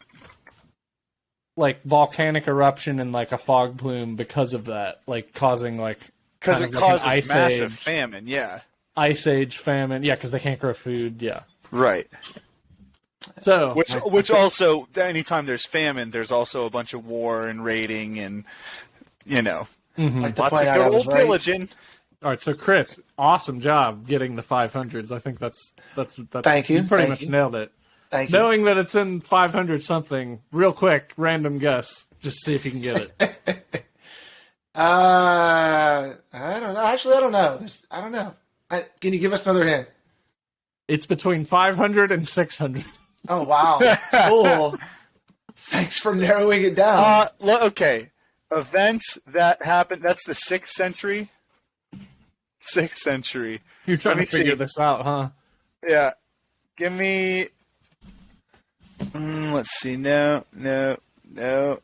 like volcanic eruption and like a fog plume because of that, like causing because it causes ice massive age. famine. Yeah. Ice age famine. Yeah, because they can't grow food. Yeah. Right. So which also anytime there's famine, there's also a bunch of war and raiding and Like to lots point of out, I good was old right. pillaging. all right, so Chris, awesome job getting the 500s. I think that's Thank you. You pretty Thank much you. nailed it. Thank you. Knowing that it's in 500 something, real quick, random guess, just see if you can get it. I don't know. Actually, I don't know. I don't know. Can you give us another hint? It's between 500 and 600. Oh, wow. Cool. Thanks for narrowing it down. Okay. Events that happened. That's the 6th century. 6th century. You're trying Let to me figure see. this out, huh? Yeah. Give me. Let's see. No. So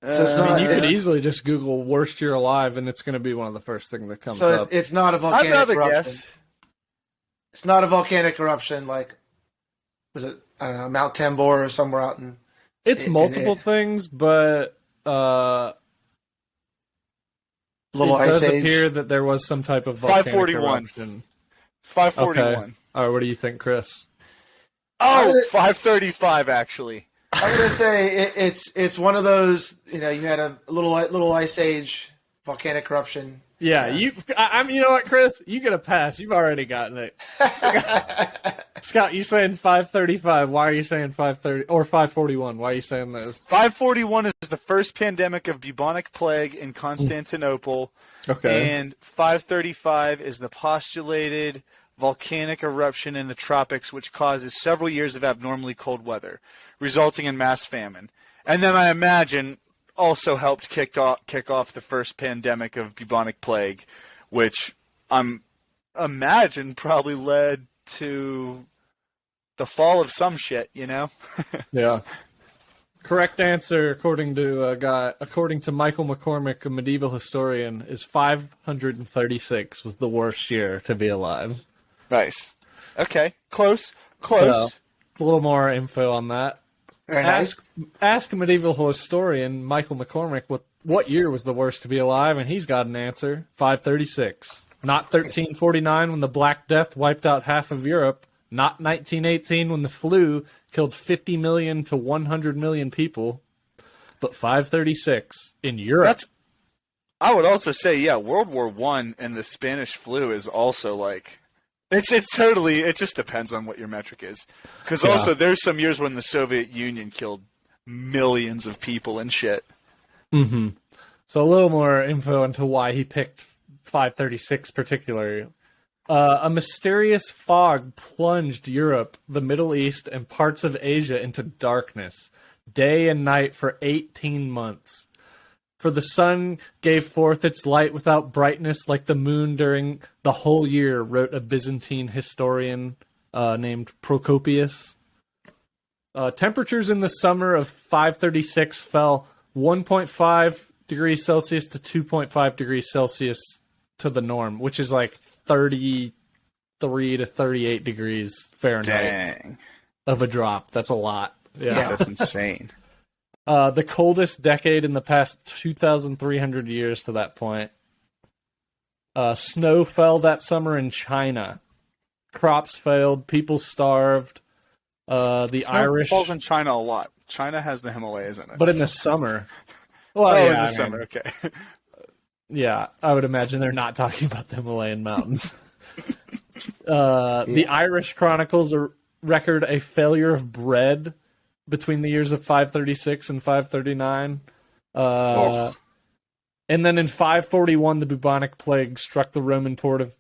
it's not. You could easily just Google worst year alive, and it's going to be one of the first things that comes So up. it's not a I'd volcanic rather eruption. guess. It's not a volcanic eruption like, was it, I don't know, Mount Tambora or somewhere out in... It's multiple things, but Little it Ice does Age. appear that there was some type of volcanic 541. eruption. 541. Okay. All right, what do you think, Chris? Oh, 535 actually. I'm gonna say it's one of those. You had a little Ice Age volcanic eruption. Yeah, you know what, Chris? You get a pass. You've already gotten it. Scott, you saying 535. Why are you saying 530 or 541? Why are you saying those? 541 is the first pandemic of bubonic plague in Constantinople. Okay. And 535 is the postulated volcanic eruption in the tropics, which causes several years of abnormally cold weather, resulting in mass famine. And then I imagine also helped kick off the first pandemic of bubonic plague, which imagine probably led to the fall of some shit, you know? Yeah. Correct answer, according to Michael McCormick, a medieval historian, is 536 was the worst year to be alive. Nice. Okay. Close. So, a little more info on that. Very nice. Ask a medieval historian, Michael McCormick, what year was the worst to be alive, and he's got an answer. 536. Not 1349 when the Black Death wiped out half of Europe. Not 1918 when the flu killed 50 million to 100 million people. But 536 in Europe. I would also say, yeah, World War I and the Spanish flu is also like... It's totally... It just depends on what your metric is. Because also there's some years when the Soviet Union killed millions of people and shit. Mm-hmm. So a little more info into why he picked 536 particularly. A mysterious fog plunged Europe, the Middle East, and parts of Asia into darkness, day and night for 18 months. For the sun gave forth its light without brightness like the moon during the whole year, wrote a Byzantine historian named Procopius. Temperatures in the summer of 536 fell 1.5 degrees Celsius to 2.5 degrees Celsius to the norm, which is like 33 to 38 degrees Fahrenheit of a drop. That's a lot. Yeah. That's insane. The coldest decade in the past 2,300 years to that point. Snow fell that summer in China. Crops failed. People starved. The Irish falls in China a lot. China has the Himalayas in it. But in the summer. Well, in the summer, okay. Yeah, I would imagine they're not talking about the Himalayan mountains. The Irish Chronicles record a failure of bread between the years of 536 and 539. And then in 541, the bubonic plague struck the Roman port of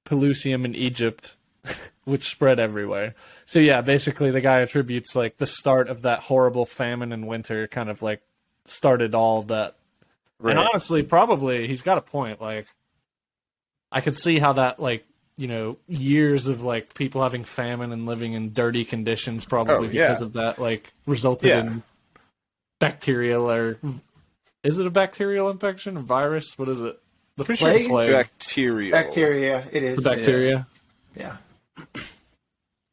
Pelusium in Egypt, which spread everywhere. So yeah, basically the guy attributes like the start of that horrible famine and winter kind of like started all of that. Right. And honestly, probably he's got a point. Like, I could see how that, like, you know, years of like people having famine and living in dirty conditions, probably because of that, like, resulted in bacterial or is it a bacterial infection? A virus? What is it? The plague? Bacterial. Bacteria. It is. The bacteria. Yeah.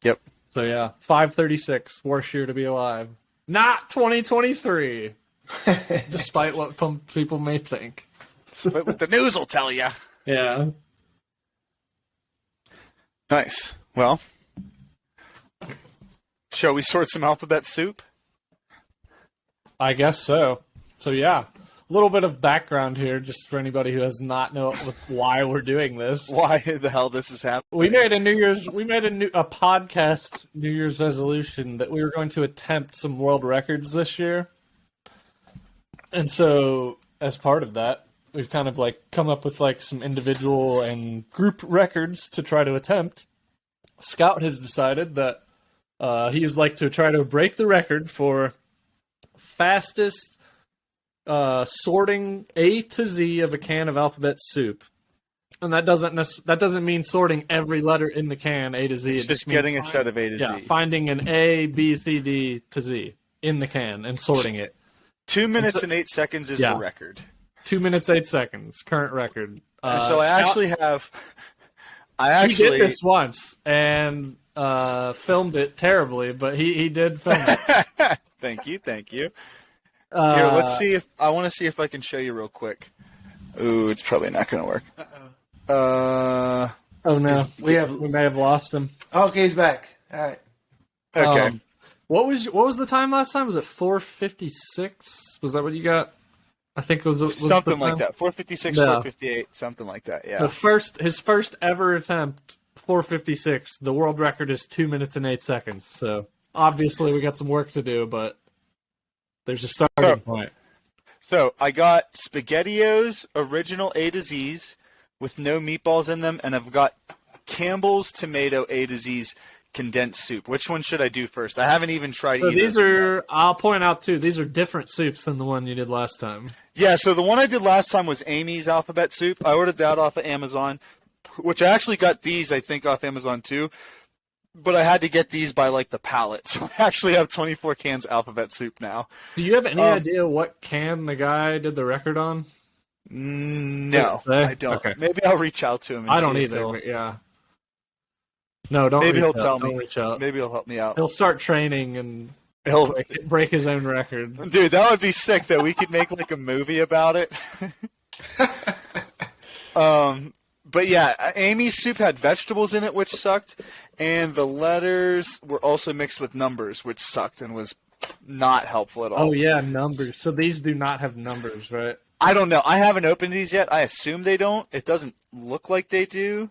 Yep. So yeah, 536, worst year to be alive. Not 2023. Despite what people may think. But what the news will tell you. Yeah. Nice. Well, shall we sort some alphabet soup? I guess so. So yeah, a little bit of background here, just for anybody who has not know why we're doing this. Why the hell this is happening? We made a podcast New Year's resolution that we were going to attempt some world records this year. And so, as part of that, we've kind of like come up with like some individual and group records to try to attempt. Scout has decided that he would like to try to break the record for fastest sorting A to Z of a can of alphabet soup. And that doesn't mean sorting every letter in the can A to Z. It's just getting a set of A to Z. Yeah, finding an A, B, C, D to Z in the can and sorting it. 2 minutes and 8 seconds is the record. 2 minutes, 8 seconds, current record. And so I he did this once and filmed it terribly, but he did film it. Thank you. Here, let's see I want to see if I can show you real quick. Ooh, it's probably not going to work. Oh no, we may have lost him. Okay, he's back. All right. Okay. What was the time last time? Was it 4:56? Was that what you got? I think was something the like time? that. 456, Yeah. 458, something like that. Yeah. So his first ever attempt, 456. The world record is 2 minutes and 8 seconds. So obviously we got some work to do, but there's a starting point. So I got SpaghettiOs original A to Z's with no meatballs in them, and I've got Campbell's tomato A to Z's condensed soup. Which one should I do first? I haven't even tried So either. these are, I'll point out too, these are different soups than the one you did last time. Yeah, so the one I did last time was Amy's alphabet soup. I ordered that off of Amazon, which I actually got these, I think, off Amazon too. But I had to get these by, like, the pallet. So I actually have 24 cans alphabet soup now. Do you have any idea what can the guy did the record on? No, Did it say? I don't. Okay. Maybe I'll reach out to him and I don't see if either, he'll- but yeah. No, don't Maybe reach he'll out. tell Don't me. reach out. Maybe he'll help me out. He'll start training and He'll, break his own record. dude, that would be sick that we could make, like, a movie about it. But yeah, Amy's soup had vegetables in it, which sucked, and the letters were also mixed with numbers, which sucked and was not helpful at all. Oh yeah, numbers. So these do not have numbers, right? I don't know. I haven't opened these yet. I assume they don't. It doesn't look like they do,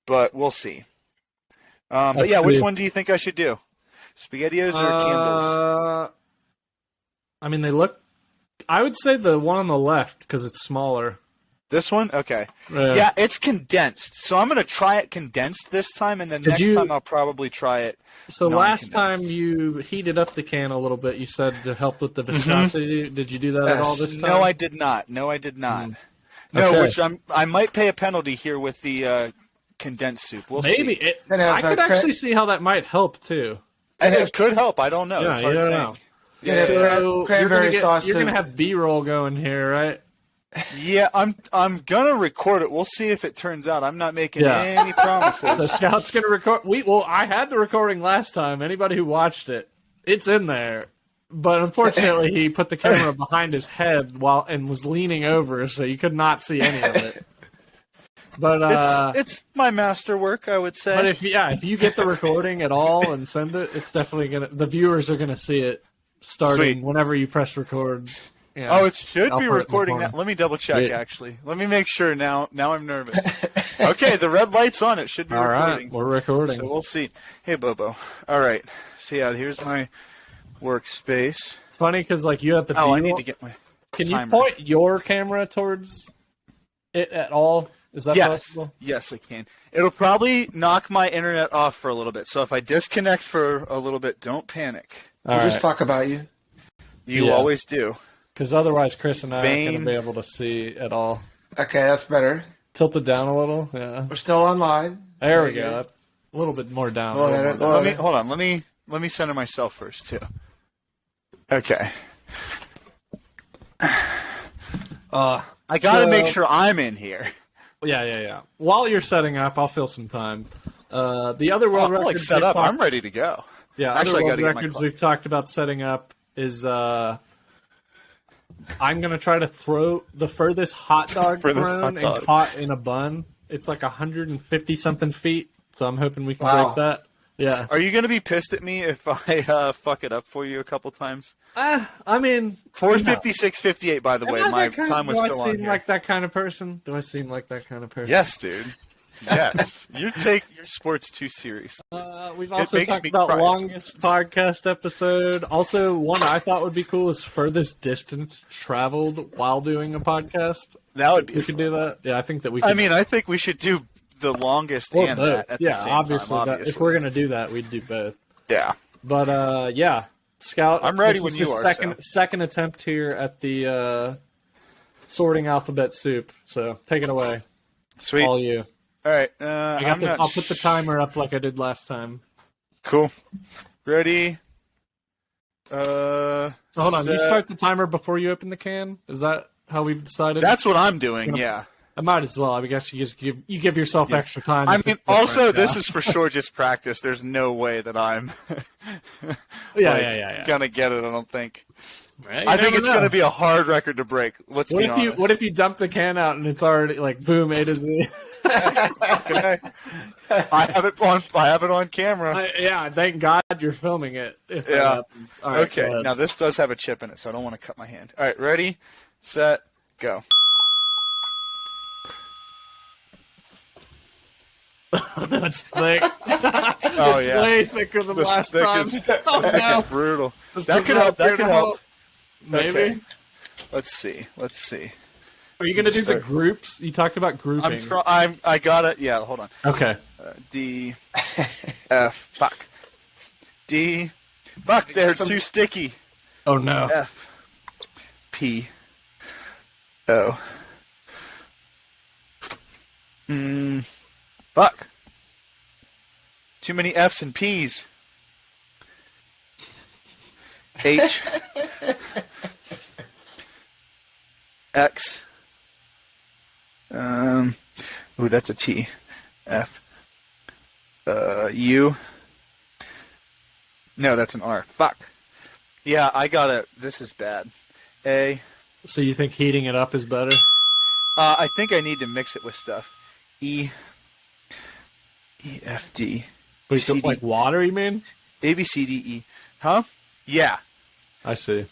but we'll see. But That's yeah, which good. one do you think I should do? SpaghettiOs or Campbell's? I mean, they look. I would say the one on the left because it's smaller. This one? Okay. Yeah, it's condensed. So I'm going to try it condensed this time, and then next time I'll probably try it. So last time non-condensed. you heated up the can a little bit, you said to help with the viscosity. Did you do that at all this time? No, I did not. No, Okay. which I might pay a penalty here with the condensed soup. We'll Maybe see. I could actually see how that might help too. And it could help. I don't know. Yeah, It's hard you don't saying. know. Yeah, So cranberry sauce you're gonna soup. have B-roll going here, right? Yeah, I'm gonna record it. We'll see if it turns out. I'm not making Yeah. any The promises. scout's gonna record. I had the recording last time. Anybody who watched it, it's in there. But unfortunately, he put the camera behind his head and was leaning over, so you could not see any of it. But it's my masterwork, I would say. but if you get the recording at all and send it, it's definitely the viewers are gonna see it starting Sweet. whenever you press record. Yeah. Oh, it should I'll be put it in the recording corner. that. Let me double check, Sweet. actually. Let me make sure now. Now I'm nervous. Okay, the red light's on. It should be All recording. right, we're recording. So we'll see. Hey, Bobo. All right. So yeah, here's my workspace. It's funny because like you have the. Oh, I B-roll. need to get my Can timer. you point your camera towards it at all? Is that possible? Yes, I can. It'll probably knock my internet off for a little bit. So if I disconnect for a little bit, don't panic. All We'll right. just talk about you. You Yeah. always do. Because otherwise, Chris and I aren't going Vain. to be able to see at all. Okay, that's better. Tilt it down a little. Yeah. We're still online. There we Very go. good. That's a little bit more down. Well, a little then- more well, down. Hold on. Let me center myself first too. Okay. I gotta make sure I'm in here. Yeah. While you're setting up, I'll fill some time. The other world I'm like records. set we've up. talked- I'm ready to go. Yeah, Actually, I other gotta world get my records clock. we've talked about setting up is I'm gonna try to throw the furthest hot dog Furthest thrown hot and dog. caught in a bun. It's like 150 something feet, so I'm hoping we can Wow. break that. Yeah, Are you gonna be pissed at me if I fuck it up for you a couple times? I mean, 456, 58. By the way, my time was do still I on seem here. like that kind of person? Do I seem like that kind of person? Yes, dude. Yes, you take your sports too serious. We've also makes talked me about cry. longest podcast episode. Also, one I thought would be cool is furthest distance traveled while doing a podcast. That would be. We could do that. Yeah, I think that we. Could I mean, I think we should do the longest Or and both. that at Yeah, the same obviously, time. that- if we're gonna do that, we'd do both. Yeah. But yeah, Scout. I'm ready this when is you his are, second attempt here at the sorting alphabet soup. So take it away, Sweet. all you. All right. I'll put the timer up like I did last time. Cool. Ready? So hold on, you start the timer before you open the can. Is that how we've decided? That's what I'm doing. Yeah. I might as well. I guess you just give yourself extra time. I if mean, it's different, also, yeah. this is for sure just practice. There's no way that I'm yeah. gonna get it. I don't think. Right, you I think never it's know. gonna be a hard record to break. Let's What be if honest. What if you dump the can out and it's already like boom A to Z? Okay. I have it on camera. Yeah, thank God you're filming it. If that Yeah. happens. All right, go Okay. ahead. Now this does have a chip in it, so I don't want to cut my hand. All right. Ready? set, go. That's thick. Oh, It's yeah. way thicker than last time. Oh, Thick no. is brutal. This That does could not help. That appear could to help. Maybe. Okay. Let's see. Are you going to do the Start. groups? You talked about grouping. I got it. Yeah, hold on. Okay. D, F, fuck. D, fuck, they're too sticky. Oh, no. F, P, O. Fuck. Too many F's and P's. H, X. Ooh, that's a T. F. U. No, that's an R. Fuck. Yeah, I got it. This is bad. A. So you think heating it up is better? I think I need to mix it with stuff. E. E, F, D. But you C, don't D. like water, you mean? A, B, C, D, E. Huh? Yeah. I see.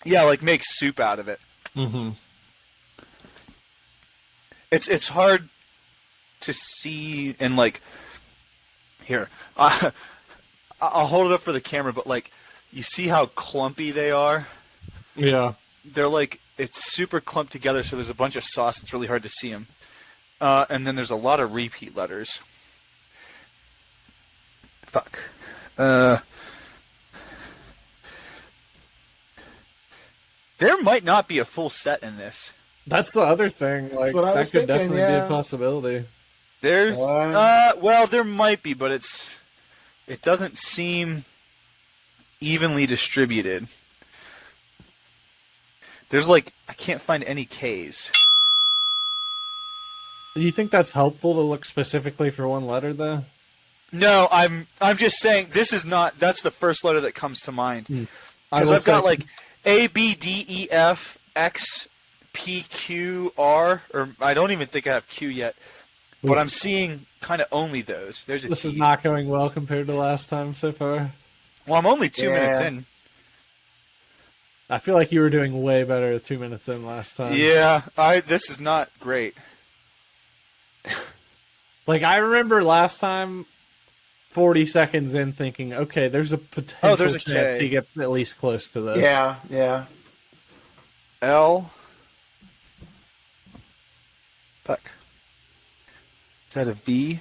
Yeah, like make soup out of it. Mm-hmm. It's hard to see and like here. I'll hold it up for the camera, but like you see how clumpy they are. Yeah. They're like it's super clumped together, so there's a bunch of sauce. It's really hard to see them. And then there's a lot of repeat letters. Fuck. There might not be a full set in this. That's the other thing. Like what I that was could thinking, definitely be yeah. a possibility. There's What? well, there might be, but it doesn't seem evenly distributed. There's like I can't find any K's. Do you think that's helpful to look specifically for one letter, though? No, I'm just saying this is not. That's the first letter that comes to mind I because will I've got say- like A, B, D, E, F, X, P, Q, R, or I don't even think I have Q yet. But I'm seeing kind of only those. There's a This T. is not going well compared to last time so far. Well, I'm only 2 minutes Yeah. in. I feel like you were doing way better 2 minutes in last time. Yeah, this is not great. Like, I remember last time, 40 seconds in, thinking, okay, there's a potential there's a chance K. he gets at least close to this. Yeah. L. Fuck. Is that a V?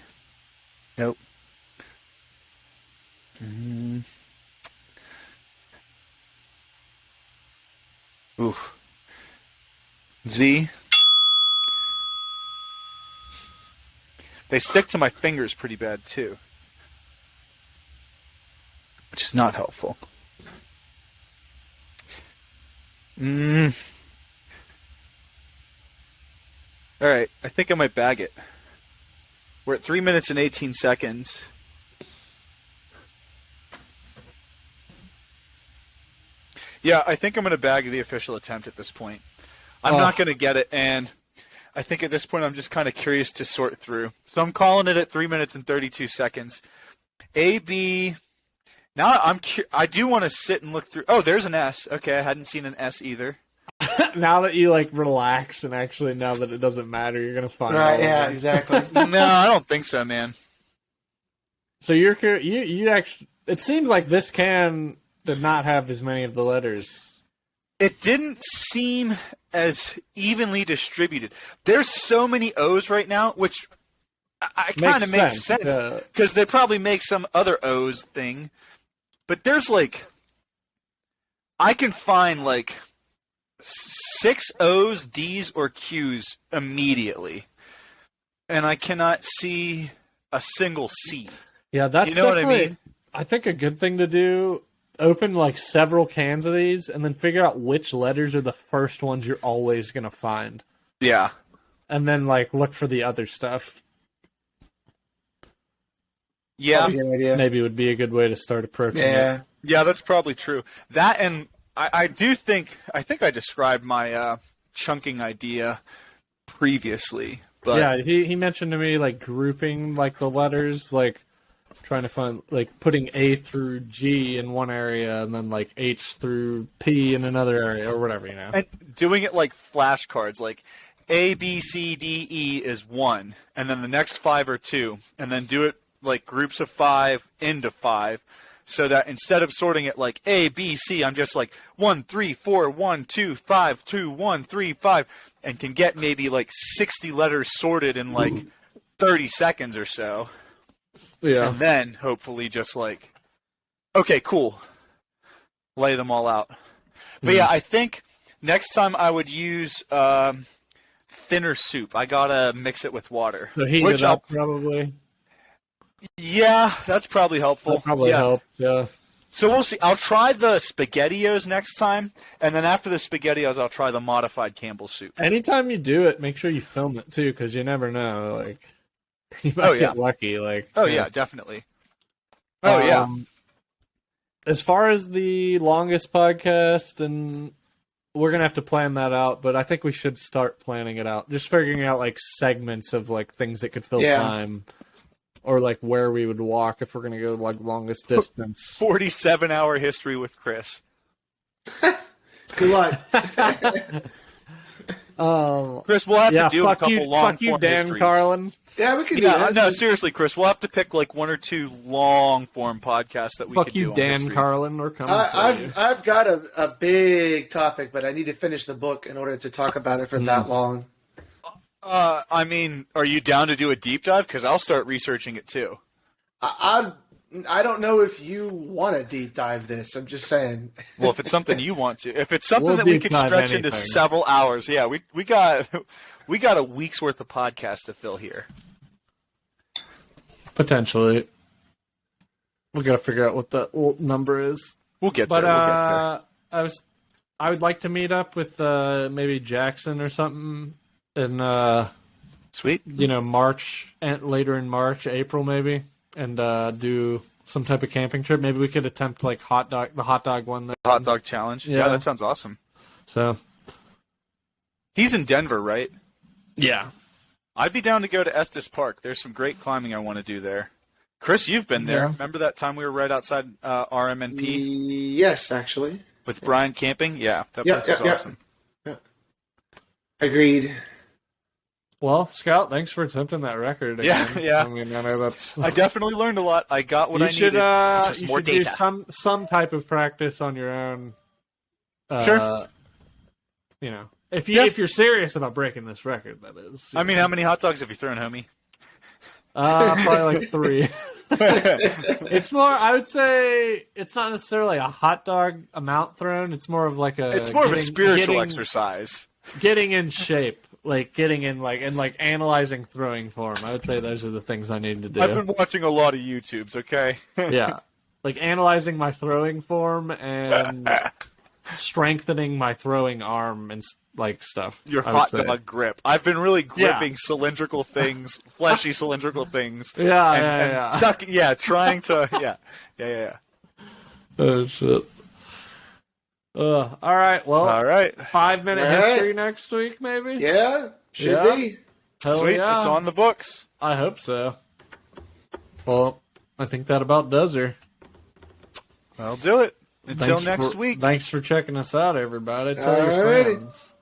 Nope. Oof. Z. They stick to my fingers pretty bad too, which is not helpful. All right, I think I might bag it. We're at 3 minutes and 18 seconds. Yeah, I think I'm going to bag the official attempt at this point. I'm not going to get it, and I think at this point I'm just kind of curious to sort through. So I'm calling it at 3 minutes and 32 seconds. A, B. Now I do want to sit and look through. Oh, there's an S. Okay, I hadn't seen an S either. Now that you, like, relax and actually now that it doesn't matter, you're going to find Right, all of yeah, them. exactly. No, I don't think so, man. So you actually, it seems like this can did not have as many of the letters. It didn't seem as evenly distributed. There's so many O's right now, which I kind of makes sense yeah. because they probably make some other O's thing. But there's like, I can find like 6 O's, D's, or Q's immediately, and I cannot see a single C. Yeah, that's You know what I definitely, mean? I think a good thing to do, open like several cans of these and then figure out which letters are the first ones you're always going to find. Yeah. And then like look for the other stuff. Yeah. Good idea. Maybe would be a good way to start approaching Yeah. it. Yeah, that's probably true. That and I think I described my chunking idea previously. But Yeah, he mentioned to me like grouping like the letters, like trying to find like putting A through G in one area and then like H through P in another area or whatever, you know. And doing it like flashcards, like A, B, C, D, E is 1, and then the next 5 are 2, and then do it like groups of 5 into 5, so that instead of sorting it like A, B, C, I'm just like 1, 3, 4, 1, 2, 5, 2, 1, 3, 5, and can get maybe like 60 letters sorted in like 30 seconds or so. Yeah. And then hopefully just like, okay, cool, lay them all out. But yeah, I think next time I would use thinner soup. I gotta mix it with water. So heat it up probably. Yeah, that's probably helpful. That probably helps, yeah. So we'll see. I'll try the SpaghettiOs next time, and then after the SpaghettiOs, I'll try the modified Campbell's soup. Anytime you do it, make sure you film it too, because you never know. Like, you might get lucky. Like, yeah, definitely. Yeah. As far as the longest podcast, and we're gonna have to plan that out, but I think we should start planning it out. Just figuring out like segments of like things that could fill time. Or like where we would walk if we're gonna go like longest distance. 47-hour history with Chris. Good luck. Chris, we'll have to do a couple long fuck you, form Dan histories. Carlin. Yeah, we could do that. No, seriously, Chris, we'll have to pick like 1 or 2 long form podcasts that we could do. Fuck you, Dan Carlin. We're coming. I've got a big topic, but I need to finish the book in order to talk about it for that long. I mean, are you down to do a deep dive? Because I'll start researching it too. I don't know if you want to deep dive this. I'm just saying. Well, if it's something you want to, if it's something that we could stretch into several hours, yeah, we got a week's worth of podcast to fill here. Potentially, we got to figure out what the number is. We'll get there. We'll get there. I would like to meet up with maybe Jackson or something. In sweet, March and later in March, April maybe, and do some type of camping trip. Maybe we could attempt like the hot dog one. The hot dog challenge. Yeah, that sounds awesome. So he's in Denver, right? Yeah, I'd be down to go to Estes Park. There's some great climbing I want to do there. Chris, you've been there. Remember that time we were right outside RMNP? Yes, actually. With Brian camping? Yeah, that place was awesome. Yeah. Agreed. Well, Scout, thanks for attempting that record again. Yeah. I mean, I know that's. I definitely learned a lot. I got what I needed. Just you more should data. do some type of practice on your own. Sure. If you're serious about breaking this record, that is. I mean, how many hot dogs have you thrown, homie? Probably like 3. It's more. I would say it's not necessarily a hot dog amount thrown. It's more of like a. It's more of a spiritual exercise. Getting in shape. Like getting in and analyzing throwing form. I would say those are the things I need to do. I've been watching a lot of YouTubes, okay? Yeah. Like analyzing my throwing form and strengthening my throwing arm and like stuff. Your hot dog grip. I've been really gripping cylindrical things, fleshy cylindrical things. Yeah. Trying to Yeah. Oh shit. All right. Well. All right. 5-minute history next week, maybe. Yeah. Should be. Hell sweet. Yeah. It's on the books. I hope so. Well, I think that about does her. I'll do it. Until next week. Thanks for checking us out, everybody. Tell your friends.